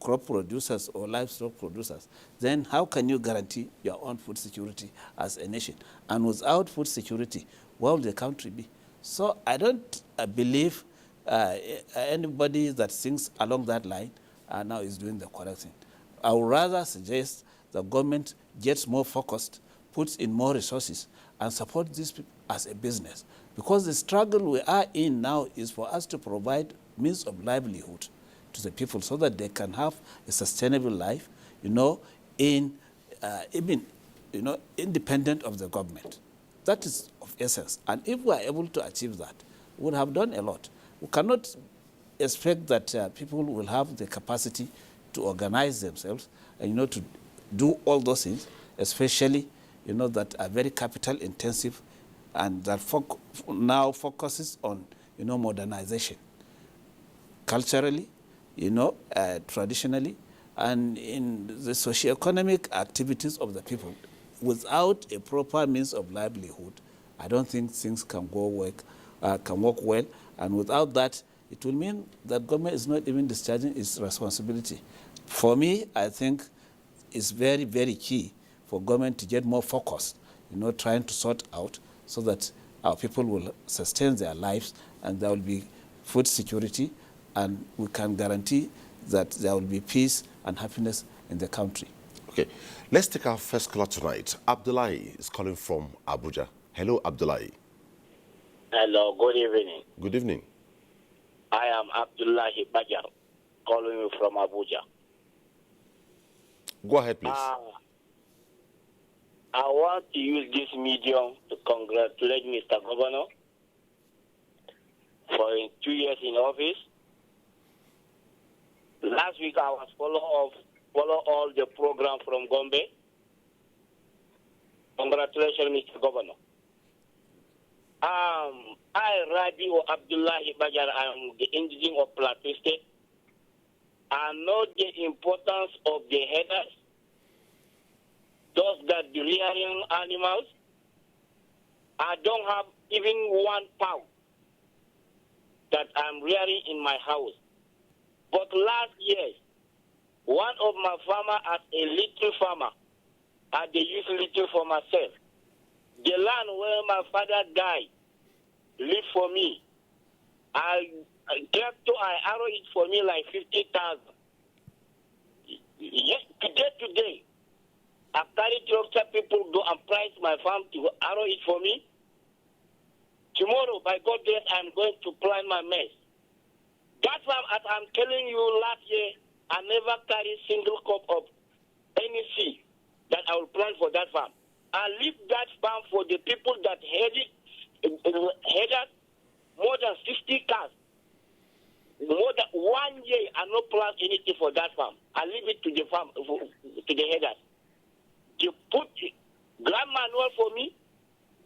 crop producers or livestock producers, then how can you guarantee your own food security as a nation? And without food security, where will the country be? So I don't believe anybody that thinks along that line now is doing the correct thing. I would rather suggest the government gets more focused, puts in more resources, and support these people as a business. Because the struggle we are in now is for us to provide means of livelihood to the people so that they can have a sustainable life, independent of the government. That is of essence. And if we are able to achieve that, we would have done a lot. We cannot expect that people will have the capacity to organize themselves and, to do all those things, especially, that are very capital intensive and that now focuses on, modernization. Culturally, traditionally, and in the socio-economic activities of the people. Without a proper means of livelihood, I don't think things can work well. And without that, it will mean that government is not even discharging its responsibility. For me, I think it's very, very key for government to get more focused, trying to sort out so that our people will sustain their lives and there will be food security, and we can guarantee that there will be peace and happiness in the country. Okay, let's take our first caller tonight. Abdullahi is calling from Abuja. Hello, Abdullahi. Hello, good evening. Good evening. I am Abdullahi Bajar, calling you from Abuja. Go ahead, please. I want to use this medium to congratulate Mr. Governor for 2 years in office. Last week I was follow all the program from Gombe. Congratulations, Mr. Governor. I, Radio Abdullahi Bajar, I am the indigenous of Plateau State. I know the importance of the headers, those that the rearing animals. I don't have even 1 pound that I'm rearing in my house. But last year, one of my farmers, as a little farmer, I used little for myself. The land where my father died, lived for me. I arrow it for me like 50,000. Yes, today, I carry tractor, people go and price my farm to arrow it for me. Tomorrow, by God's grace, I'm going to plant my maize. That farm, as I'm telling you, last year, I never carry single cup of any seed that I will plant for that farm. I leave that farm for the people that headed more than 60 cars. More than 1 year, I no plant anything for that farm. I leave it to the farm, to the headers. You put grand manual for me.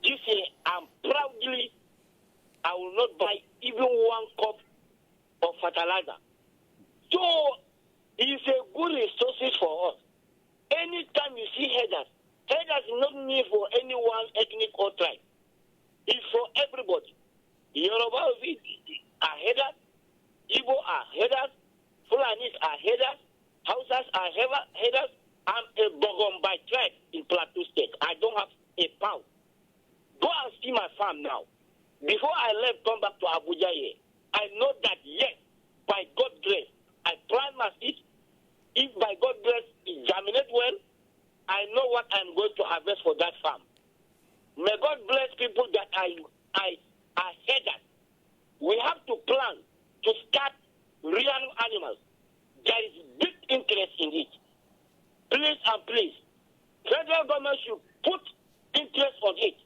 This year, I'm proudly, I will not buy even 1 cup of fertilizer. So, it's a good resource for us. Anytime you see headers is not only for any one ethnic or tribe. It's for everybody. Yoruba are headers, Igbo are headers, Fulanis are headers, Hausas are headers. I'm a Bogom by tribe in Plateau State. I don't have a pound. Go and see my farm now. Before I left, come back to Abuja here. I know that, yes, by God's grace, I plant my seed. If by God's grace it germinates well, I know what I'm going to harvest for that farm. May God bless people that are headers. We have to plan to start rearing animals. There is big interest in it. Please and please, federal government should put interest on it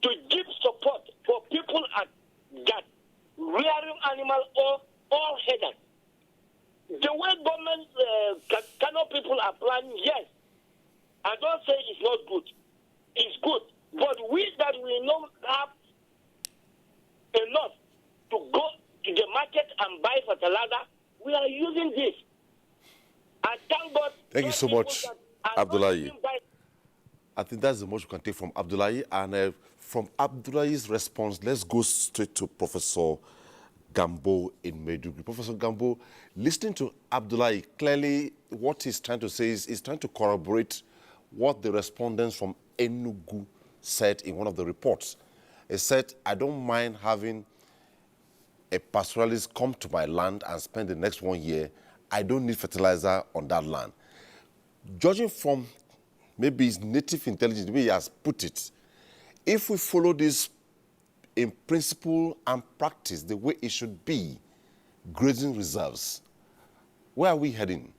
to give support for people that rearing animals or all headers. The way government Kano people are planning, yes, I don't say it's not good. It's good. But we that we don't have enough to go to the market and buy fertilizer, we are using this. I thank God. Thank you so much, Abdullahi. I think that's the most we can take from Abdullahi. And from Abdullahi's response, let's go straight to Professor Gambo in Maiduguri. Professor Gambo, listening to Abdullahi, clearly what he's trying to say is he's trying to corroborate what the respondents from Enugu said in one of the reports. He said, I don't mind having a pastoralist come to my land and spend the next 1 year. I don't need fertilizer on that land. Judging from maybe his native intelligence, the way he has put it, if we follow this in principle and practice the way it should be, grazing reserves, where are we heading?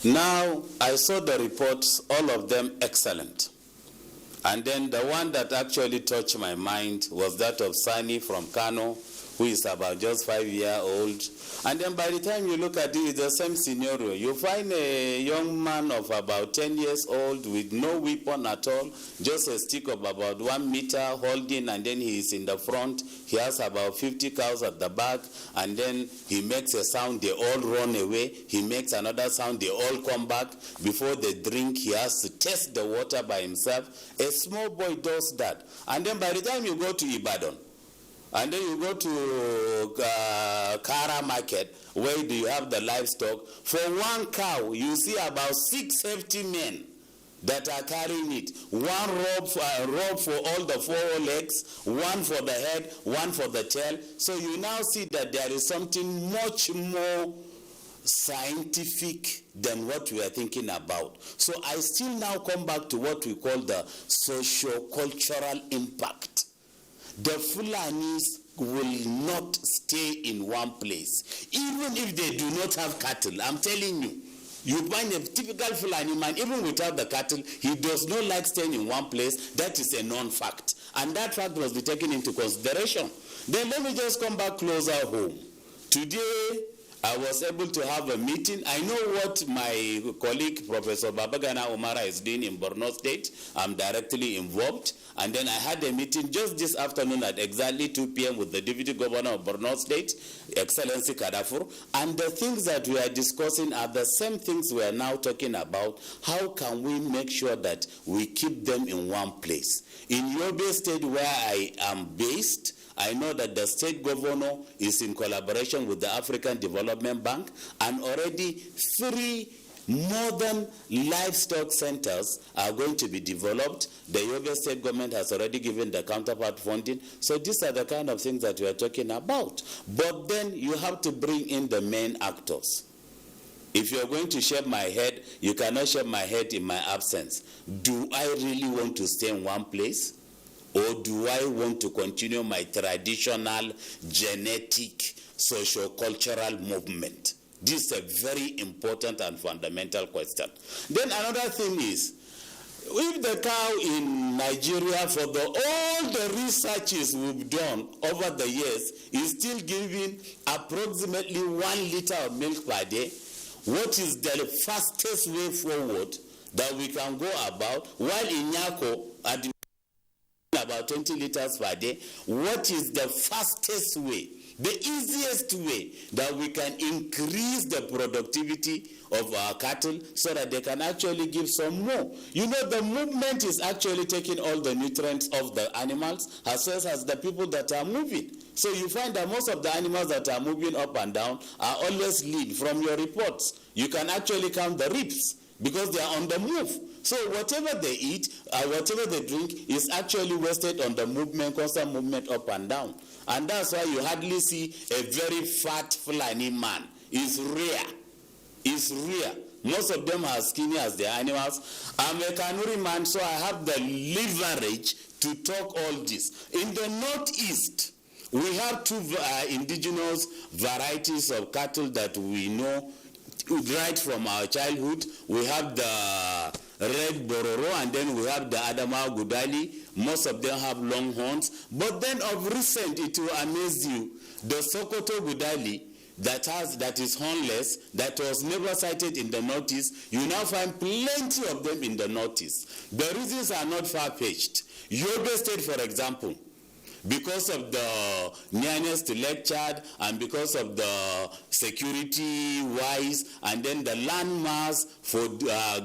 Now, I saw the reports, all of them excellent. And then the one that actually touched my mind was that of Sani from Kano, who is about just 5 years old. And then by the time you look at it, it's the same scenario. You find a young man of about 10 years old with no weapon at all, just a stick of about 1 meter holding, and then he is in the front. He has about 50 cows at the back, and then he makes a sound, they all run away. He makes another sound, they all come back. Before they drink, he has to test the water by himself. A small boy does that. And then by the time you go to Ibadan, and then you go to Kara market, where do you have the livestock? For 1 cow, you see about 6 safety men that are carrying it. 1 rope for all the 4 legs, 1 for the head, 1 for the tail. So you now see that there is something much more scientific than what we are thinking about. So I still now come back to what we call the socio-cultural impact. The Fulanis will not stay in one place, even if they do not have cattle. I'm telling you, you find a typical Fulani man, even without the cattle, he does not like staying in one place. That is a non-fact. And that fact must be taken into consideration. Then let me just come back closer home. Today, I was able to have a meeting. I know what my colleague, Professor Babagana Omara, is doing in Borno State. I'm directly involved. And then I had a meeting just this afternoon at exactly 2 p.m. with the Deputy Governor of Borno State, Excellency Kadafur. And the things that we are discussing are the same things we are now talking about. How can we make sure that we keep them in one place? In Yobe State, where I am based, I know that the state governor is in collaboration with the African Development Bank, and already 3 modern livestock centers are going to be developed. The Yobe state government has already given the counterpart funding. So these are the kind of things that we are talking about. But then you have to bring in the main actors. If you're going to shave my head, you cannot shave my head in my absence. Do I really want to stay in one place? Or do I want to continue my traditional, genetic, socio-cultural movement? This is a very important and fundamental question. Then another thing is, if the cow in Nigeria, for all the researches we've done over the years, is still giving approximately 1 liter of milk per day, what is the fastest way forward that we can go about? While in Nyako, at about 20 liters per day, what is the fastest way, the easiest way that we can increase the productivity of our cattle so that they can actually give some more? You know, the movement is actually taking all the nutrients of the animals as well as the people that are moving. So you find that most of the animals that are moving up and down are always lean. From your reports, you can actually count the ribs because they are on the move. So whatever they eat, whatever they drink is actually wasted on the movement, constant movement up and down. And that's why you hardly see a very fat Fulani man. It's rare. It's rare. Most of them are skinny as their animals. I'm a Kanuri man, so I have the leverage to talk all this. In the northeast, we have 2 indigenous varieties of cattle that we know right from our childhood. We have the Red Bororo, and then we have the Adama Gudali. Most of them have long horns. But then of recent, it will amaze you, the Sokoto Gudali that is hornless, that was never sighted in the Northeast, you now find plenty of them in the Northeast. The reasons are not far-fetched. Yobe State, for example, because of the nearness to Lake Chad and because of the security-wise and then the land mass for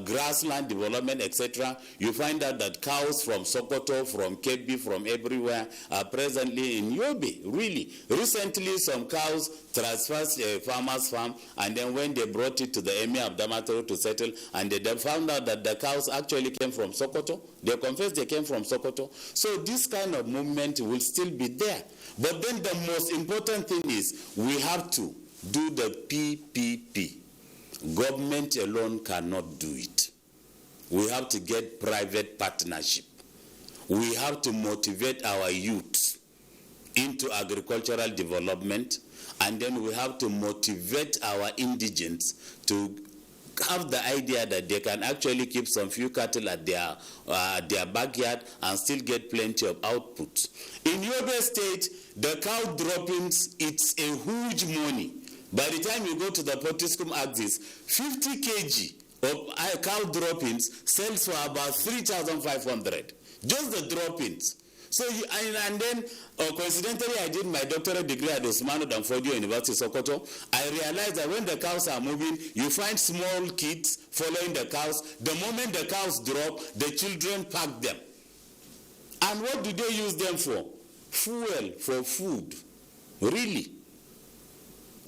grassland development, etc., you find out that cows from Sokoto, from Kebbi, from everywhere are presently in Yobe, really. Recently, some cows transferred a farmer's farm, and then when they brought it to the Emir of Damaturu to settle, and they found out that the cows actually came from Sokoto, they confessed they came from Sokoto. So this kind of movement will still be there. But then the most important thing is we have to do the PPP. Government alone cannot do it. We have to get private partnership. We have to motivate our youth into agricultural development, and then we have to motivate our indigents to have the idea that they can actually keep some few cattle at their backyard and still get plenty of output. In Yobe State, the cow droppings, it's a huge money. By the time you go to the Potiskum axis, 50 kg of cow droppings sells for about 3,500. Just the droppings. So, and then, coincidentally, I did my doctorate degree at Osmanu Danfodio University, Sokoto. I realized that when the cows are moving, you find small kids following the cows. The moment the cows drop, the children pack them. And what do they use them for? Fuel, for food. Really.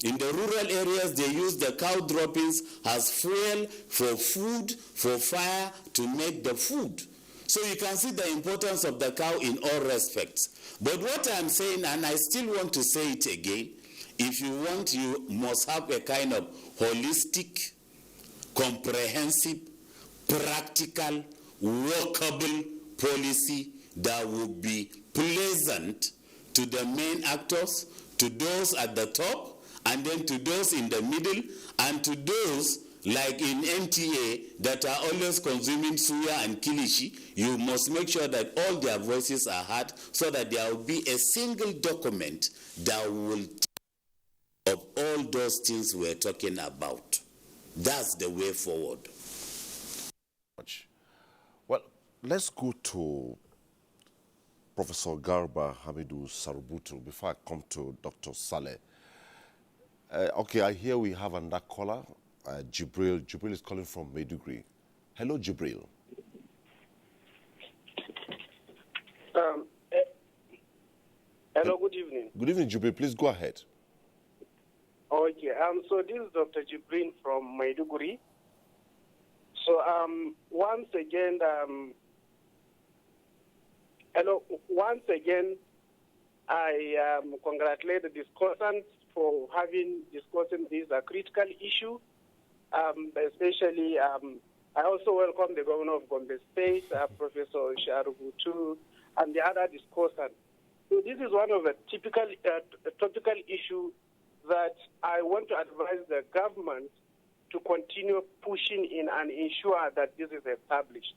In the rural areas, they use the cow droppings as fuel for food, for fire, to make the food. So you can see the importance of the cow in all respects. But what I'm saying, and I still want to say it again, If you want, you must have a kind of holistic, comprehensive, practical, workable policy that will be pleasant to the main actors, to those at the top, and then to those in the middle, and to those like in NTA that are always consuming suya and kilishi. You must make sure that all their voices are heard so that there will be a single document that will of all those things we're talking about. That's the way forward. Well, let's go to Professor Garba Hamidu Sarubutu before I come to Dr. Saleh. Okay, I hear we have another caller, Jibril. Jibril is calling from Maiduguri. Hello, Jibril. Hello, good evening. Good evening, Jibril. Please go ahead. Okay, so this is Dr. Jibril from Maiduguri. So once again, I congratulate the discussants for discussing this critical issue. Especially, I also welcome the Governor of Gombe State, Professor Sharubutu, and the other discussants. So this is one of the typical topical issues that I want to advise the government to continue pushing in and ensure that this is established.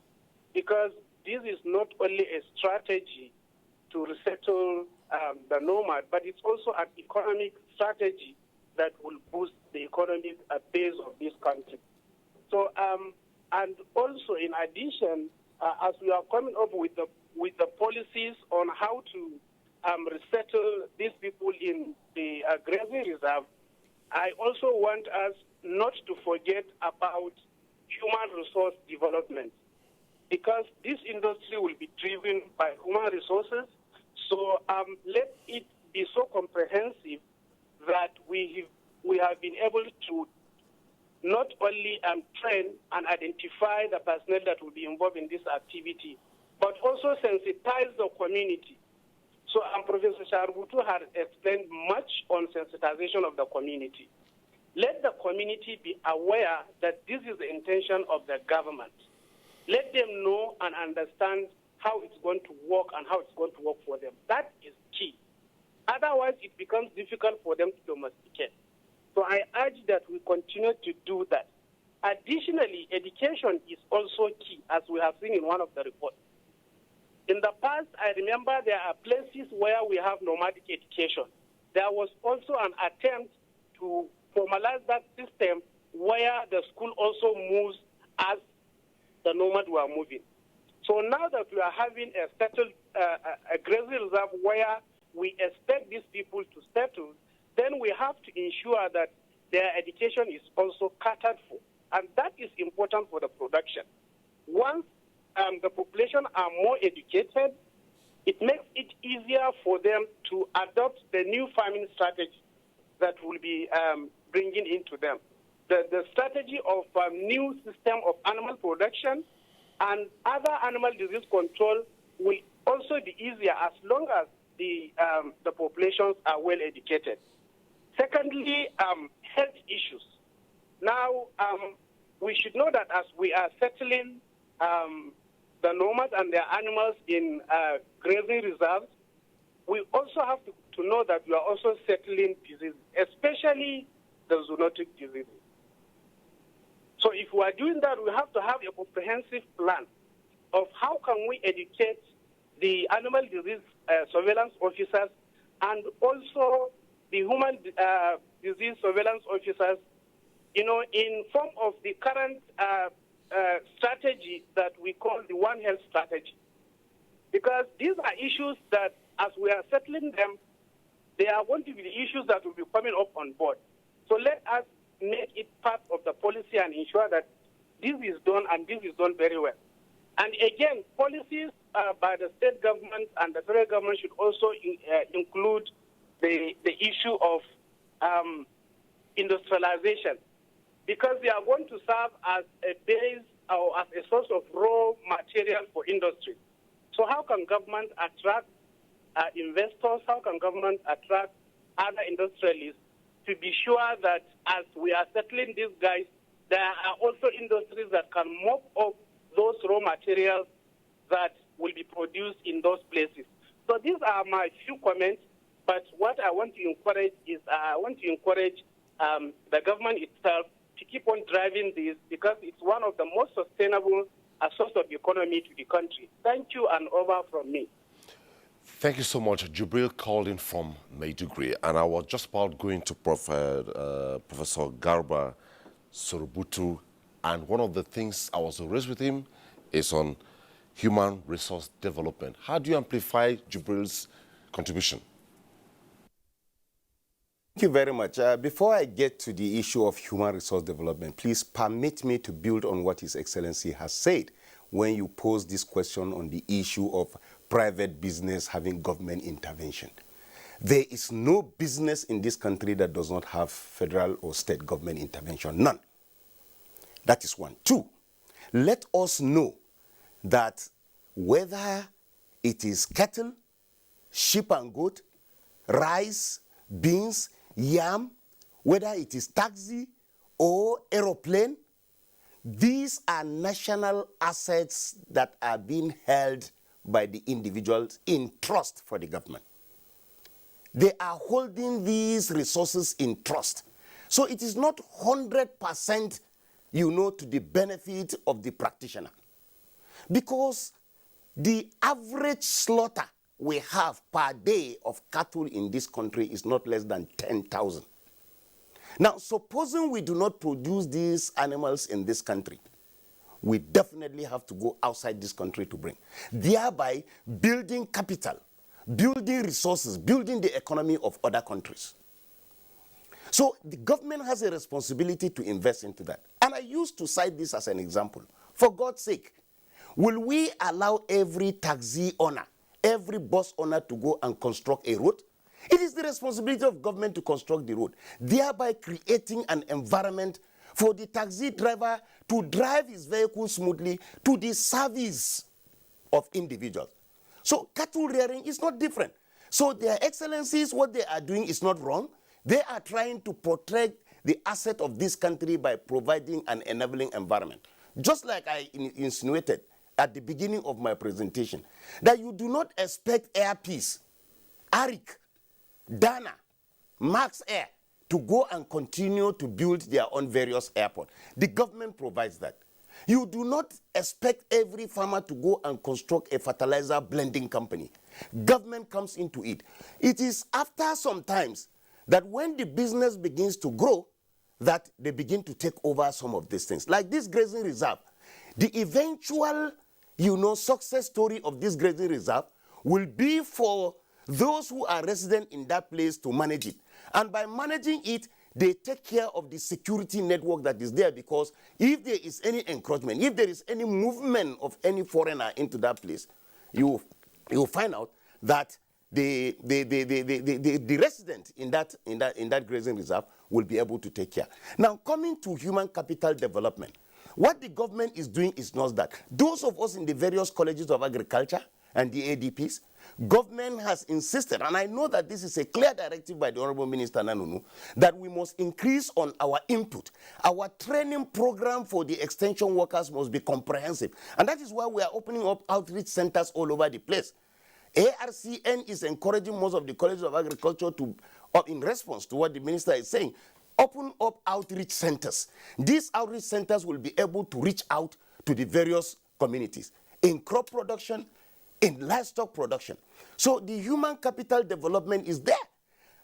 Because this is not only a strategy to resettle the nomad, but it's also an economic strategy that will boost the economic base of this country. So, and also in addition, as we are coming up with the policies on how to resettle these people in the Grazing Reserve, I also want us not to forget about human resource development, because this industry will be driven by human resources. So let it be so comprehensive that we have been able to not only train and identify the personnel that will be involved in this activity, but also sensitize the community. So Professor Sharubutu has explained much on sensitization of the community. Let the community be aware that this is the intention of the government. Let them know and understand how it's going to work and how it's going to work for them. That is key. Otherwise, it becomes difficult for them to domesticate. So I urge that we continue to do that. Additionally, education is also key, as we have seen in one of the reports. In the past, I remember there are places where we have nomadic education. There was also an attempt to formalize that system where the school also moves as the nomads were moving. So now that we are having a settled a grazing reserve where we expect these people to settle, then we have to ensure that their education is also catered for. And that is important for the production. Once the population are more educated, it makes it easier for them to adopt the new farming strategy that will be bringing into them. The strategy of new system of animal production and other animal disease control will also be easier as long as the populations are well educated. Secondly, health issues. Now, we should know that as we are settling the nomads and their animals in grazing reserves, we also have to know that we are also settling diseases, especially the zoonotic diseases. So if we are doing that, we have to have a comprehensive plan of how can we educate the animal disease surveillance officers and also the human disease surveillance officers, in form of the current strategy that we call the One Health strategy. Because these are issues that, as we are settling them, they are going to be the issues that will be coming up on board. So let us make it part of the policy and ensure that this is done, and this is done very well. And again, policies by the state government and the federal government should also include the issue of industrialization, because they are going to serve as a base or as a source of raw material for industry. So how can government attract investors? How can government attract other industrialists to be sure that as we are settling these guys, there are also industries that can mop up those raw materials that will be produced in those places. So these are my few comments, but what I want to encourage is the government itself to keep on driving this, because it's one of the most sustainable source of economy to the country. Thank you, and over from me. Thank you so much. Jubril called in from Maiduguri, and I was just about going to Professor Garba Sorubutu, and one of the things I was raised with him is on human resource development. How do you amplify Jubril's contribution? Thank you very much. Before I get to the issue of human resource development, please permit me to build on what His Excellency has said when you pose this question on the issue of private business having government intervention. There is no business in this country that does not have federal or state government intervention. None. That is one. Two, let us know that whether it is cattle, sheep and goat, rice, beans, yam, whether it is taxi or aeroplane, these are national assets that are being held by the individuals in trust for the government. They are holding these resources in trust. So it is not 100%, to the benefit of the practitioner. Because the average slaughter we have per day of cattle in this country is not less than 10,000. Now, supposing we do not produce these animals in this country, we definitely have to go outside this country to bring, thereby building capital, building resources, building the economy of other countries. So the government has a responsibility to invest into that. And I used to cite this as an example. For God's sake, will we allow every taxi owner, every bus owner to go and construct a road? It is the responsibility of government to construct the road, thereby creating an environment for the taxi driver to drive his vehicle smoothly to the service of individuals. So cattle rearing is not different. So Their Excellencies, what they are doing is not wrong. They are trying to protect the asset of this country by providing an enabling environment. Just like I insinuated at the beginning of my presentation, that you do not expect Airpeace, Arik, Dana, Max Air to go and continue to build their own various airports. The government provides that. You do not expect every farmer to go and construct a fertilizer blending company. Government comes into it. It is after some times that when the business begins to grow, that they begin to take over some of these things. Like this grazing reserve, the eventual, success story of this grazing reserve will be for those who are resident in that place to manage it. And by managing it, they take care of the security network that is there, because if there is any encroachment, if there is any movement of any foreigner into that place, you find out that the resident in that grazing reserve will be able to take care. Now, coming to human capital development, what the government is doing is not that. Those of us in the various colleges of agriculture and the ADPs, government has insisted, and I know that this is a clear directive by the Honorable Minister Nanunu, that we must increase on our input. Our training program for the extension workers must be comprehensive. And that is why we are opening up outreach centers all over the place. ARCN is encouraging most of the colleges of agriculture to, in response to what the minister is saying, open up outreach centers. These outreach centers will be able to reach out to the various communities in crop production, in livestock production. So the human capital development is there.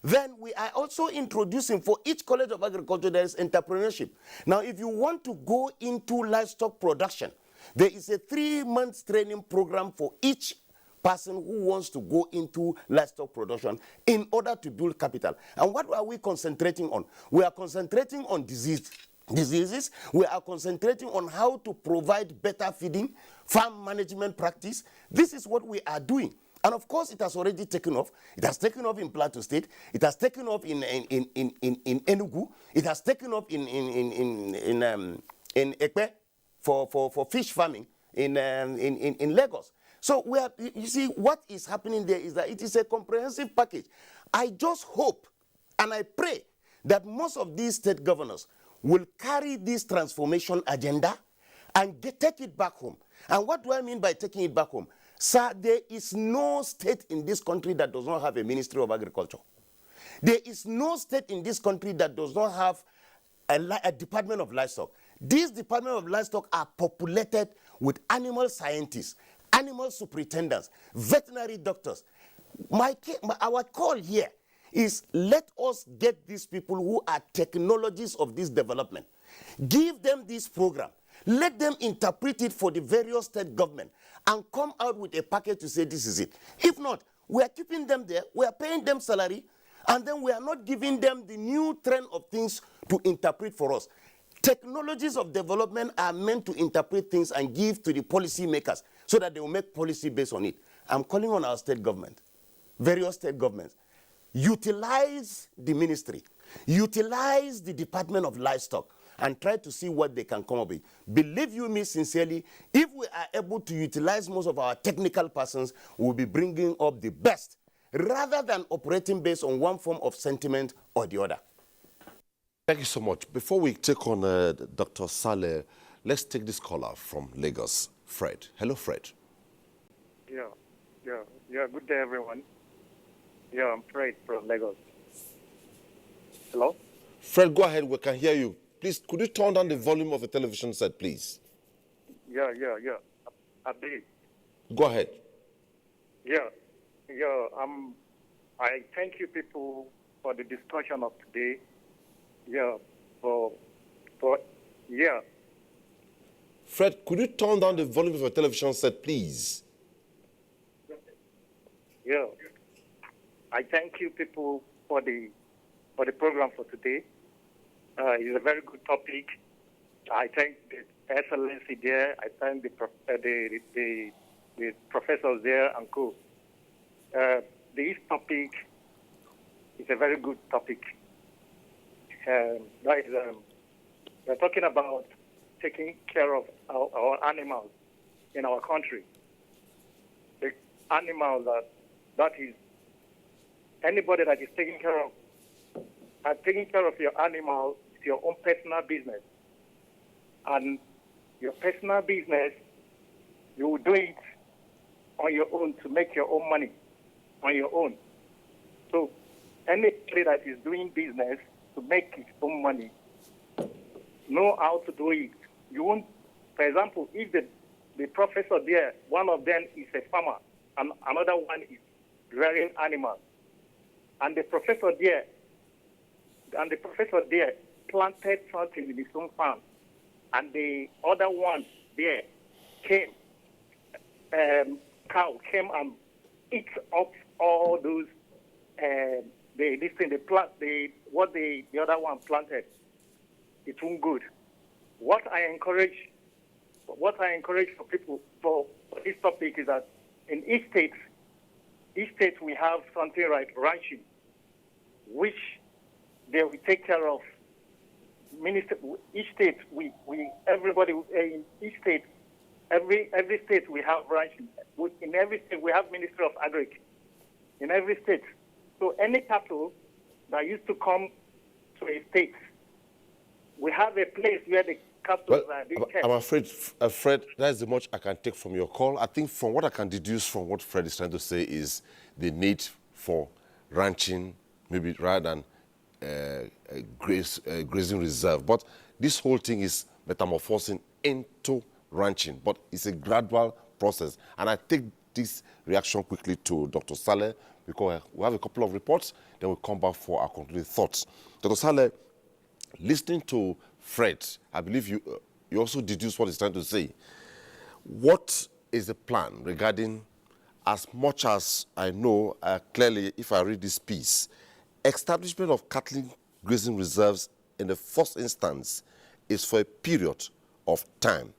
Then we are also introducing, for each college of agriculture, there is entrepreneurship. Now, if you want to go into livestock production, there is a 3-month training program for each person who wants to go into livestock production in order to build capital. And what are we concentrating on? We are concentrating on diseases. We are concentrating on how to provide better feeding, farm management practice. This is what we are doing. And of course, it has already taken off. It has taken off in Plateau State. It has taken off in Enugu. It has taken off in Ekpe for fish farming in Lagos. So you see, what is happening there is that it is a comprehensive package. I just hope and I pray that most of these state governors will carry this transformation agenda and take it back home. And what do I mean by taking it back home? Sir, there is no state in this country that does not have a Ministry of Agriculture. There is no state in this country that does not have a Department of Livestock. These Department of Livestock are populated with animal scientists, animal superintendents, veterinary doctors. Our call here is let us get these people who are technologists of this development. Give them this program. Let them interpret it for the various state government and come out with a package to say this is it. If not, we are keeping them there, we are paying them salary, and then we are not giving them the new trend of things to interpret for us. Technologies of development are meant to interpret things and give to the policy makers so that they will make policy based on it. I'm calling on our state government, various state governments. Utilize the ministry, utilize the Department of Livestock, and try to see what they can come up with. Believe you me sincerely, if we are able to utilize most of our technical persons, we'll be bringing up the best, rather than operating based on one form of sentiment or the other. Thank you so much. Before we take on Dr. Saleh, let's take this caller from Lagos, Fred. Hello, Fred. Yeah. Good day, everyone. Yeah, I'm Fred from Lagos. Hello? Fred, go ahead. We can hear you. Please, could you turn down the volume of the television set, please? Yeah. I did. Go ahead. Yeah. I thank you people for the discussion of today. Yeah. Yeah. Fred, could you turn down the volume of your television set, please? Yeah. I thank you people for the program for today. It's a very good topic. I thank the excellency there. I thank the professors there and co. This topic is a very good topic. We're talking about taking care of our animals in our country. The animal that is anybody that is taking care of. And taking care of your animal is your own personal business. And your personal business, you will do it on your own to make your own money on your own. So anybody that is doing business to make his own money, know how to do it. You won't, for example, if the professor there, one of them is a farmer and another one is rearing animals, and the professor there planted something in his own farm, and the other one there cow came and eat up all those what the other one planted. It won't good. What I encourage for people for this topic is that in each state we have something like ranching, which they will take care of. Each state, everybody in each state, every state we have ranching. In every state we have Ministry of Agriculture. In every state, so any cattle that used to come to a state, we have a place where the cattle are being kept. I'm afraid, Fred, that's the much I can take from your call. I think from what I can deduce from what Fred is trying to say is the need for ranching, maybe rather than grazing reserve. But this whole thing is metamorphosing into ranching, but it's a gradual process. And I take this reaction quickly to Dr. Saleh, because we have a couple of reports, then we'll come back for our concluding thoughts. Dr. Saleh, listening to Fred, I believe you also deduce what he's trying to say. What is the plan regarding, as much as I know clearly, if I read this piece, establishment of cattle grazing reserves in the first instance is for a period of time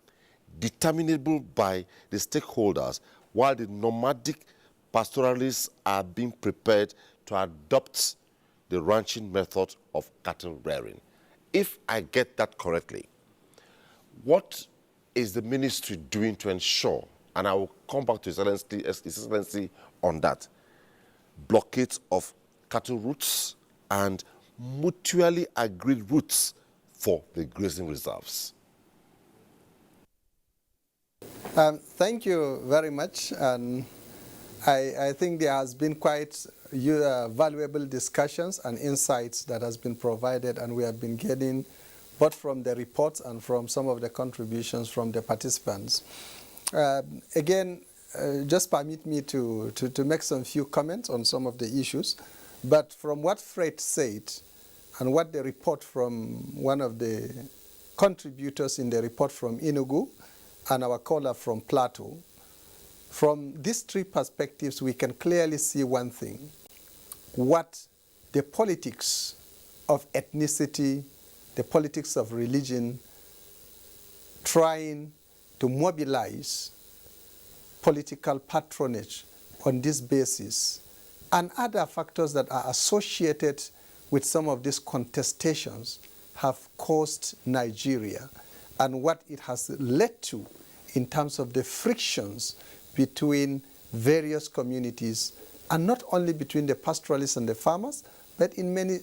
determinable by the stakeholders, while the nomadic pastoralists are being prepared to adopt the ranching method of cattle rearing. If I get that correctly, what is the ministry doing to ensure, and I will come back to His Excellency on that, blockades of cattle routes and mutually agreed routes for the grazing reserves. Thank you very much. And I think there has been quite valuable discussions and insights that has been provided, and we have been getting both from the reports and from some of the contributions from the participants. Again, just permit me to make some few comments on some of the issues. But from what Fred said and what the report from one of the contributors in the report from Enugu and our caller from Plateau, from these three perspectives, we can clearly see one thing: what the politics of ethnicity, the politics of religion, trying to mobilize political patronage on this basis, and other factors that are associated with some of these contestations have caused Nigeria, and what it has led to in terms of the frictions between various communities, and not only between the pastoralists and the farmers, but in many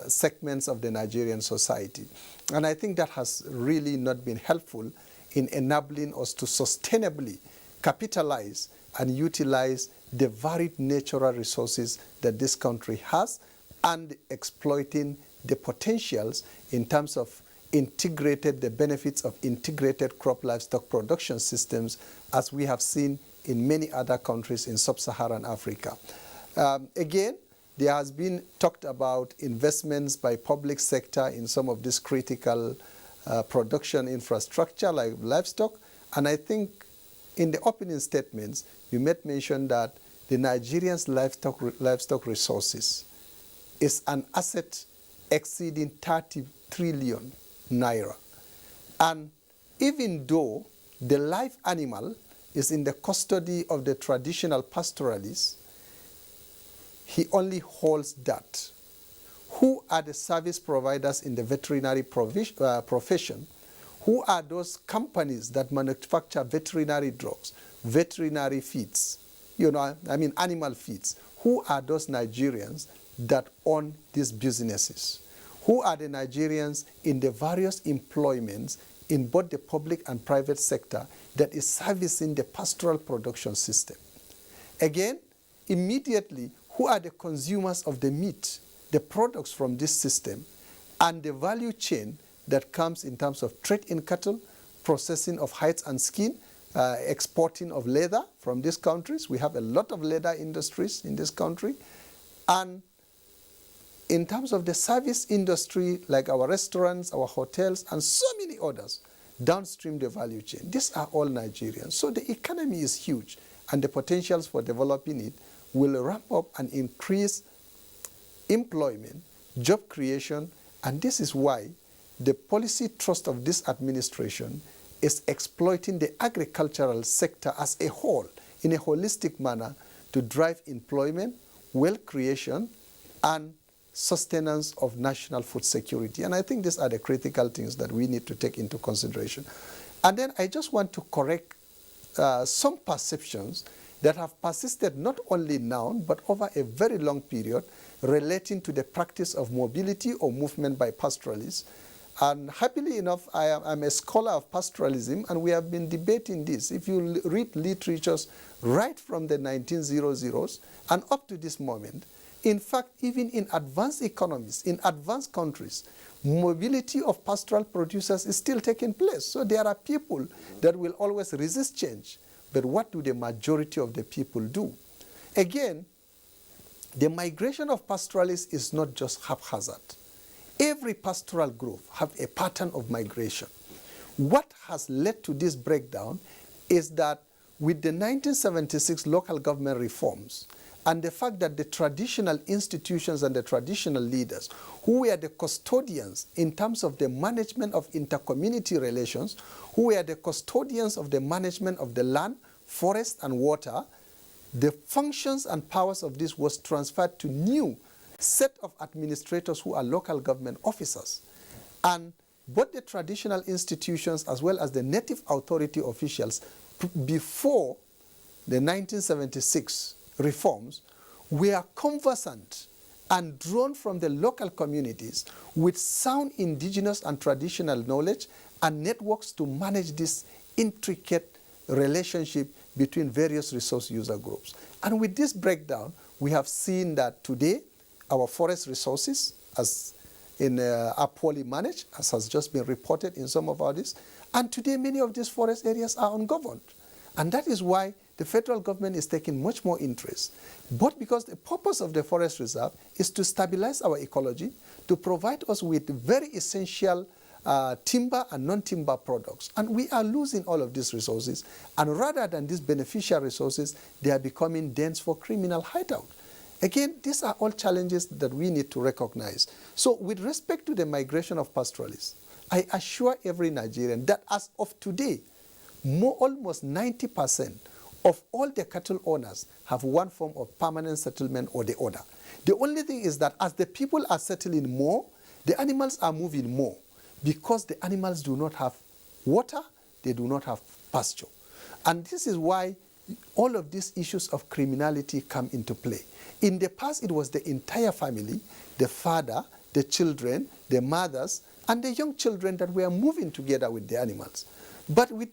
segments of the Nigerian society. And I think that has really not been helpful in enabling us to sustainably capitalize and utilize the varied natural resources that this country has, and exploiting the potentials in terms of the benefits of integrated crop livestock production systems, as we have seen in many other countries in sub-Saharan Africa. Again, there has been talked about investments by public sector in some of this critical production infrastructure like livestock, and I think in the opening statements you made mention that the Nigerian's livestock resources is an asset exceeding 30 trillion naira. And even though the live animal is in the custody of the traditional pastoralists, he only holds that. Who are the service providers in the veterinary profession? Who are those companies that manufacture veterinary drugs, veterinary feeds, animal feeds? Who are those Nigerians that own these businesses? Who are the Nigerians in the various employments in both the public and private sector that is servicing the pastoral production system? Again, immediately, who are the consumers of the meat, the products from this system, and the value chain that comes in terms of trade in cattle, processing of hides and skin, exporting of leather from these countries? We have a lot of leather industries in this country. And in terms of the service industry, like our restaurants, our hotels, and so many others, downstream the value chain, these are all Nigerians. So the economy is huge, and the potentials for developing it will ramp up and increase employment, job creation, and this is why the policy thrust of this administration is exploiting the agricultural sector as a whole, in a holistic manner, to drive employment, wealth creation, and sustenance of national food security. And I think these are the critical things that we need to take into consideration. And then I just want to correct some perceptions that have persisted not only now, but over a very long period, relating to the practice of mobility or movement by pastoralists. And happily enough, I'm a scholar of pastoralism, and we have been debating this. If you read literatures right from the 1900s and up to this moment, in fact, even in advanced economies, in advanced countries, mobility of pastoral producers is still taking place. So there are people that will always resist change. But what do the majority of the people do? Again, the migration of pastoralists is not just haphazard. Every pastoral group have a pattern of migration. What has led to this breakdown is that with the 1976 local government reforms, and the fact that the traditional institutions and the traditional leaders, who were the custodians in terms of the management of intercommunity relations, who were the custodians of the management of the land, forest, and water, the functions and powers of this was transferred to new set of administrators who are local government officers. And both the traditional institutions as well as the native authority officials before the 1976 reforms were conversant and drawn from the local communities with sound indigenous and traditional knowledge and networks to manage this intricate relationship between various resource user groups. And with this breakdown, we have seen that today our forest resources are poorly managed, as has just been reported in some of our lists. And today many of these forest areas are ungoverned. And that is why the federal government is taking much more interest. But because the purpose of the forest reserve is to stabilize our ecology, to provide us with very essential timber and non-timber products. And we are losing all of these resources. And rather than these beneficial resources, they are becoming dens for criminal hideout. Again, these are all challenges that we need to recognize. So with respect to the migration of pastoralists, I assure every Nigerian that as of today, almost 90% of all the cattle owners have one form of permanent settlement or the other. The only thing is that as the people are settling more, the animals are moving more because the animals do not have water, they do not have pasture. And this is why all of these issues of criminality come into play. In the past, it was the entire family, the father, the children, the mothers, and the young children that were moving together with the animals. But with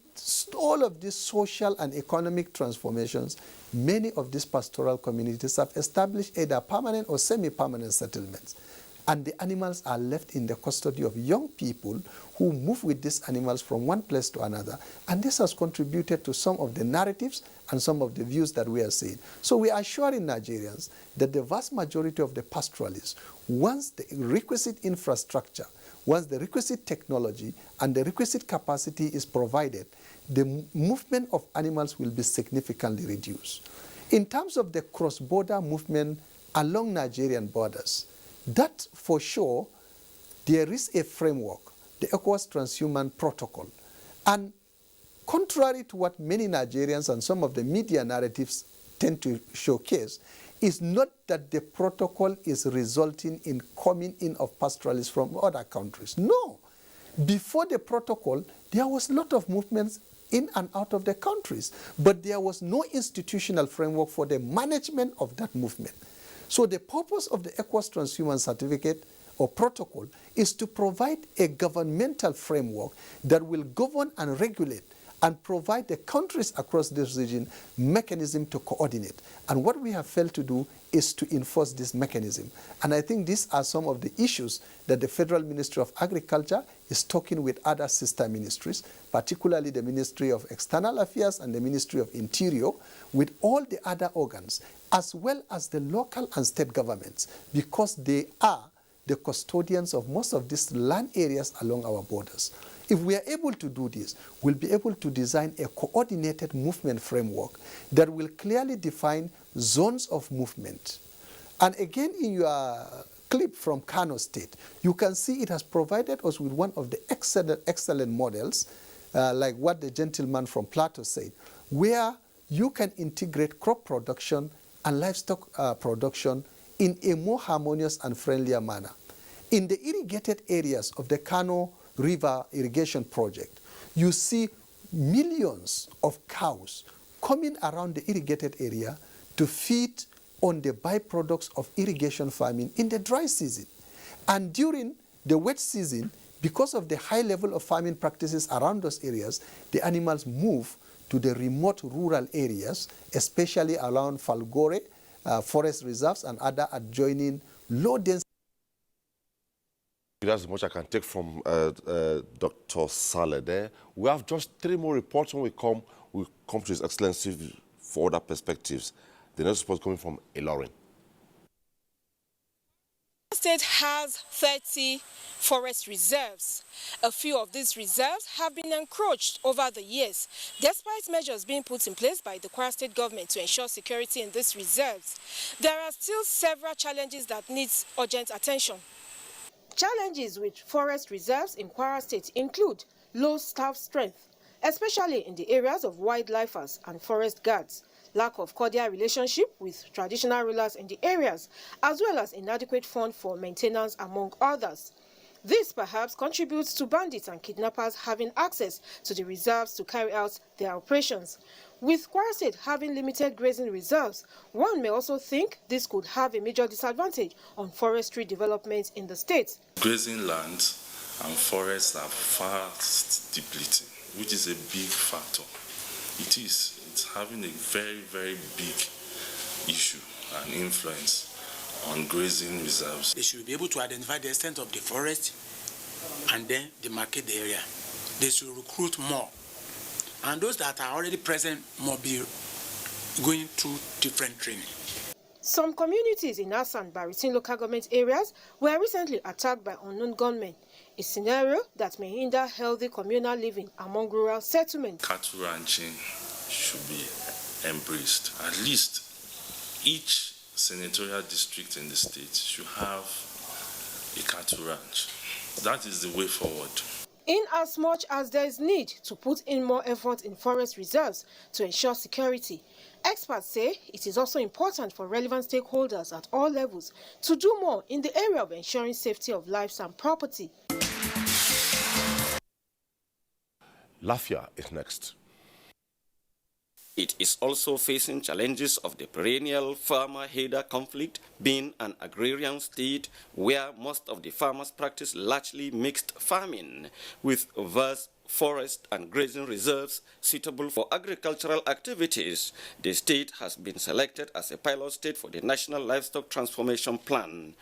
all of these social and economic transformations, many of these pastoral communities have established either permanent or semi-permanent settlements. And the animals are left in the custody of young people who move with these animals from one place to another. And this has contributed to some of the narratives and some of the views that we are seeing. So we are assuring Nigerians that the vast majority of the pastoralists, once the requisite infrastructure, once the requisite technology and the requisite capacity is provided, the movement of animals will be significantly reduced. In terms of the cross-border movement along Nigerian borders, that for sure, there is a framework, the ECOWAS Transhuman Protocol. And contrary to what many Nigerians and some of the media narratives tend to showcase, is not that the protocol is resulting in coming in of pastoralists from other countries. No. Before the protocol, there was a lot of movements in and out of the countries, but there was no institutional framework for the management of that movement. So the purpose of the ECOWAS Transhuman Certificate or Protocol is to provide a governmental framework that will govern and regulate and provide the countries across this region mechanism to coordinate. And what we have failed to do is to enforce this mechanism. And I think these are some of the issues that the Federal Ministry of Agriculture is talking with other sister ministries, particularly the Ministry of External Affairs and the Ministry of Interior, with all the other organs, as well as the local and state governments, because they are the custodians of most of these land areas along our borders. If we are able to do this, we'll be able to design a coordinated movement framework that will clearly define zones of movement. And again, in your clip from Kano State, you can see it has provided us with one of the excellent models, like what the gentleman from Plateau said, where you can integrate crop production and livestock production in a more harmonious and friendlier manner. In the irrigated areas of the Kano River Irrigation Project, you see millions of cows coming around the irrigated area to feed on the byproducts of irrigation farming in the dry season. And during the wet season, because of the high level of farming practices around those areas, the animals move to the remote rural areas, especially around Falgore, forest reserves and other adjoining low-density. That's much I can take from Dr. Saleh there. We have just 3 more reports. When we come to His Excellency for other perspectives. The next report coming from Ilorin. The state has 30 forest reserves. A few of these reserves have been encroached over the years, despite measures being put in place by the Kwara State government to ensure security in these reserves. There are still several challenges that need urgent attention. Challenges with forest reserves in Kwara State include low staff strength, especially in the areas of wildlifers and forest guards, lack of cordial relationship with traditional rulers in the areas, as well as inadequate fund for maintenance, among others. This perhaps contributes to bandits and kidnappers having access to the reserves to carry out their operations. With Kwara State having limited grazing reserves, one may also think this could have a major disadvantage on forestry development in the state. Grazing lands and forests are fast depleting, which is a big factor. It's having a very, very big issue and influence on grazing reserves. They should be able to identify the extent of the forest and then demarcate the area. They should recruit more. And those that are already present must be going through different training. Some communities in Asa and Baritin local government areas were recently attacked by unknown gunmen, a scenario that may hinder healthy communal living among rural settlements. Cattle ranching should be embraced. At least each senatorial district in the state should have a cattle ranch. That is the way forward. In as much as there is need to put in more effort in forest reserves to ensure security, experts say it is also important for relevant stakeholders at all levels to do more in the area of ensuring safety of lives and property. Lafia is next. It is also facing challenges of the perennial farmer-herder conflict, being an agrarian state where most of the farmers practice largely mixed farming, with vast forest and grazing reserves suitable for agricultural activities. The state has been selected as a pilot state for the National Livestock Transformation Plan.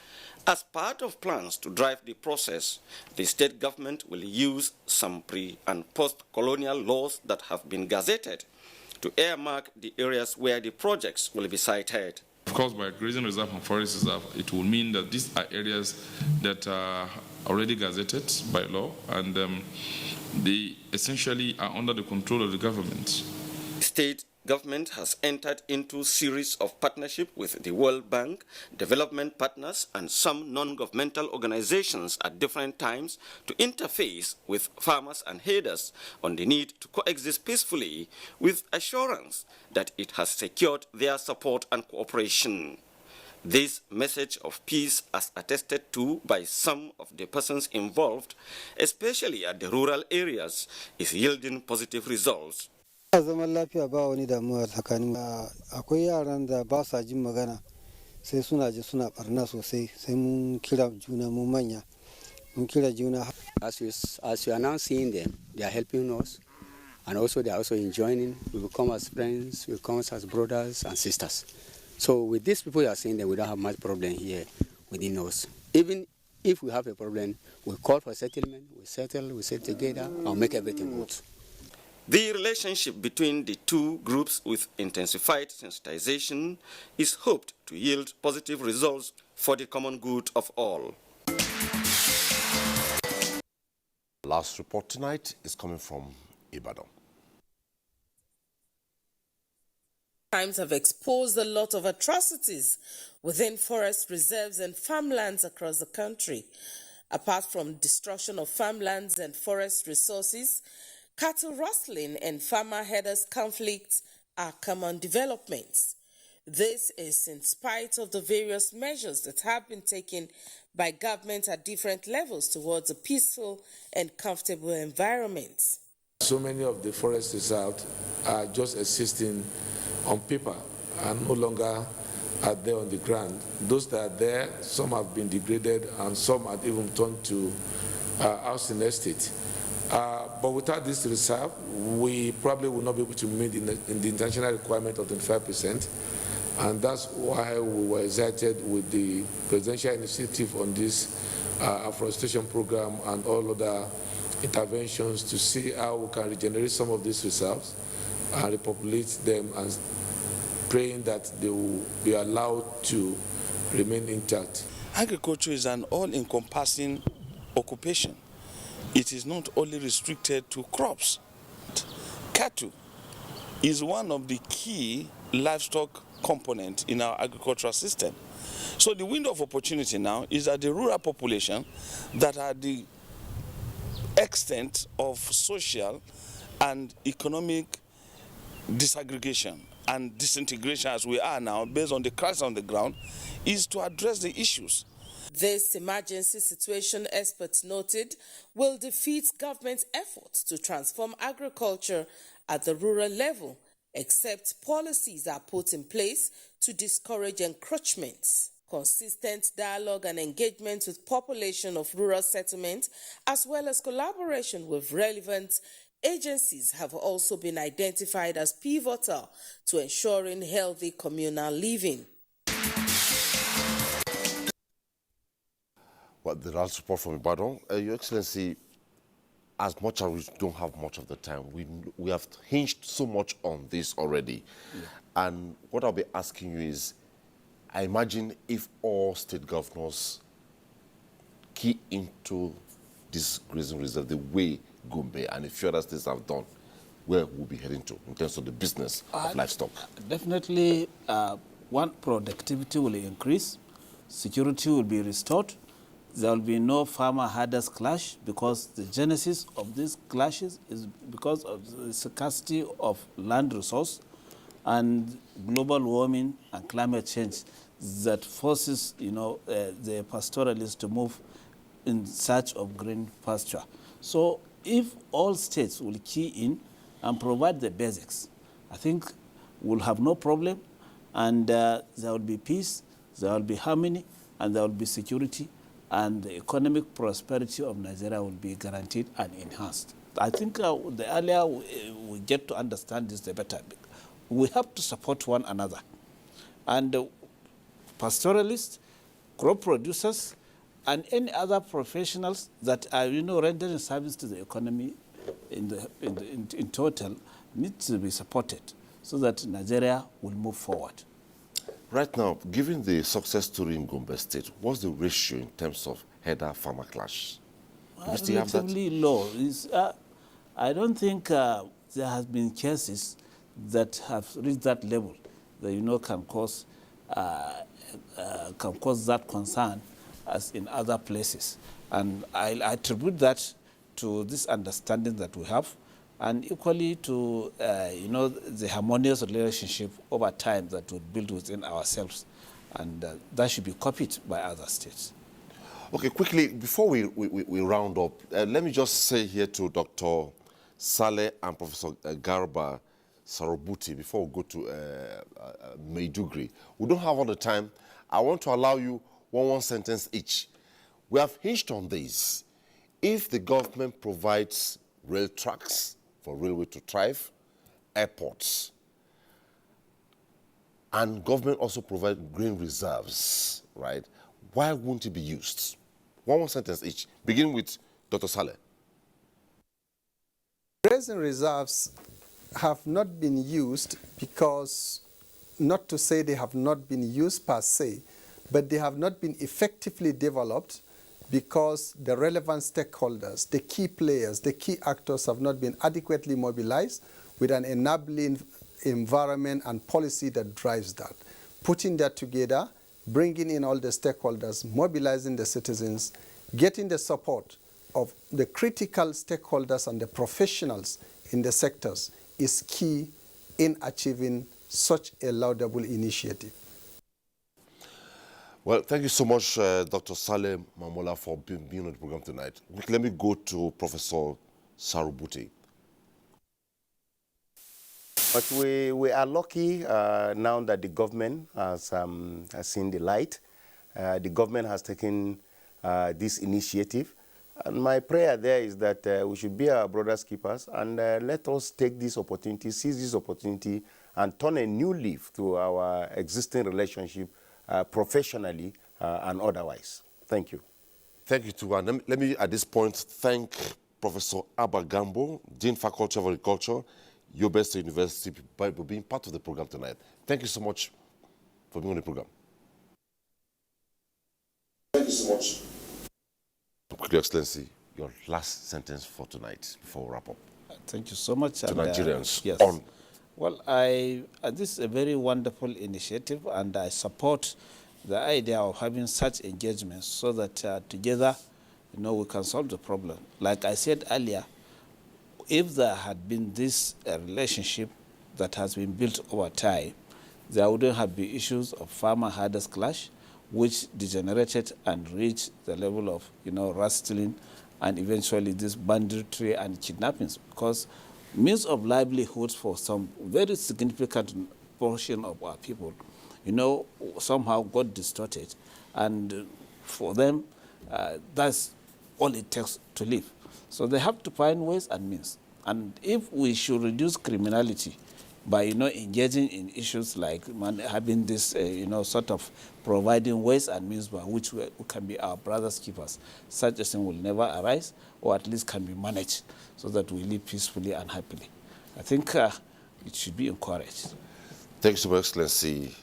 As part of plans to drive the process, the state government will use some pre- and post-colonial laws that have been gazetted to earmark the areas where the projects will be sited. Of course, by grazing reserve and forest reserve, it will mean that these are areas that are already gazetted by law, and they essentially are under the control of the government. State government has entered into a series of partnership with the World Bank, development partners, and some non-governmental organizations at different times to interface with farmers and herders on the need to coexist peacefully, with assurance that it has secured their support and cooperation. This message of peace, as attested to by some of the persons involved, especially at the rural areas, is yielding positive results. Zaman lafiya ba wani damuwa tsakanin akwai yaran da ba sa jin magana sai suna ji suna barna sosai sai mun kira juna mun manya mun kira juna. As you are now seeing them, they are helping us, and also they are also enjoying. We will come as friends, we will come as brothers and sisters. So with these people you are seeing them, we don't have much problem here within us. Even if we have a problem, we call for settlement, we settle together, and make everything good. The relationship between the two groups with intensified sensitization is hoped to yield positive results for the common good of all. Last report tonight is coming from Ibadan. Times have exposed a lot of atrocities within forest reserves and farmlands across the country. Apart from destruction of farmlands and forest resources, cattle rustling and farmer-herders conflicts are common developments. This is in spite of the various measures that have been taken by government at different levels towards a peaceful and comfortable environment. So many of the forest reserves are just existing on paper and no longer are there on the ground. Those that are there, some have been degraded and some have even turned to housing estate. But without this reserve, we probably will not be able to meet in the international requirement of 25%. And that's why we were excited with the presidential initiative on this afforestation program and all other interventions to see how we can regenerate some of these reserves and repopulate them, and praying that they will be allowed to remain intact. Agriculture is an all-encompassing occupation. It is not only restricted to crops. Cattle is one of the key livestock components in our agricultural system. So the window of opportunity now is that the rural population that are the extent of social and economic disaggregation and disintegration as we are now, based on the crisis on the ground, is to address the issues. This emergency situation, experts noted, will defeat government efforts to transform agriculture at the rural level, except policies are put in place to discourage encroachments. Consistent dialogue and engagement with population of rural settlements, as well as collaboration with relevant agencies, have also been identified as pivotal to ensuring healthy communal living. Well, the last report from Ibadan, Your Excellency, as much as we don't have much of the time, we have hinged so much on this already. Yeah. And what I'll be asking you is, I imagine if all state governors key into this grazing reserve the way Gombe and a few other states have done, where we'll be heading to in terms of the business of livestock? Definitely, one, productivity will increase, security will be restored. There will be no farmer-herders clash, because the genesis of these clashes is because of the scarcity of land resource and global warming and climate change that forces, the pastoralists to move in search of green pasture. So if all states will key in and provide the basics, I think we'll have no problem, and there will be peace, there will be harmony, and there will be security, and the economic prosperity of Nigeria will be guaranteed and enhanced. I think the earlier we get to understand this, the better. We have to support one another. And pastoralists, crop producers, and any other professionals that are, rendering service to the economy in total need to be supported so that Nigeria will move forward. Right now, given the success story in Gombe State, what's the ratio in terms of herder-farmer clash? Relatively low. I don't think there has been cases that have reached that level that can cause that concern as in other places. And I attribute that to this understanding that we have, and equally to the harmonious relationship over time that we build within ourselves, and that should be copied by other states. Okay, quickly, before we round up, let me just say here to Dr. Saleh and Professor Garba Sarabuti, before we go to Maiduguri. We don't have all the time. I want to allow you one sentence each. We have hinged on this. If the government provides rail tracks for railway to thrive, airports, and government also provide grain reserves, right? Why won't it be used? One sentence each, beginning with Dr. Saleh. Grazing reserves have not been used because, not to say they have not been used per se, but they have not been effectively developed because the relevant stakeholders, the key players, the key actors have not been adequately mobilized with an enabling environment and policy that drives that. Putting that together, bringing in all the stakeholders, mobilizing the citizens, getting the support of the critical stakeholders and the professionals in the sectors is key in achieving such a laudable initiative. Well, thank you so much, Dr. Saleh Mamola, for being on the program tonight. Let me go to Professor Sarabuti. But we are lucky now that the government has seen the light. The government has taken this initiative. And my prayer there is that we should be our brothers' keepers, and let us take this opportunity, seize this opportunity, and turn a new leaf to our existing relationship professionally and otherwise. Thank you. Thank you, too. And let me, at this point, thank Professor Abba Gambo, Dean Faculty of Agriculture, Yobe State University, for being part of the program tonight. Thank you so much for being on the program. Thank you so much. Your Excellency, your last sentence for tonight before we wrap up. Thank you so much. To Nigerians. Yes. On. Well, this is a very wonderful initiative, and I support the idea of having such engagements so that together, we can solve the problem. Like I said earlier, if there had been this relationship that has been built over time, there wouldn't have been issues of farmer-herders clash, which degenerated and reached the level of, rustling and eventually this banditry and kidnappings, because means of livelihoods for some very significant portion of our people, somehow got distorted. And for them, that's all it takes to live. So they have to find ways and means. And if we should reduce criminality by, engaging in issues like having this, sort of providing ways and means by which we can be our brother's keepers, such a thing will never arise, or at least can be managed so that we live peacefully and happily. I think it should be encouraged. Thank you so much, Excellency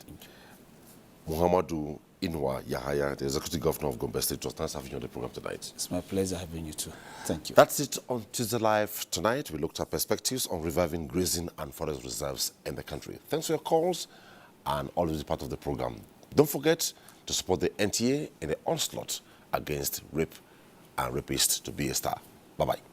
Muhammadu Inwa Yahaya, the Executive Governor of Gombe State. It was nice having you on the program tonight. It's my pleasure having you too. Thank you. That's it on Tuesday Live tonight. We looked at perspectives on reviving grazing and forest reserves in the country. Thanks for your calls and always be part of the program. Don't forget to support the NTA in the onslaught against rape and rapists to be a star. Bye-bye.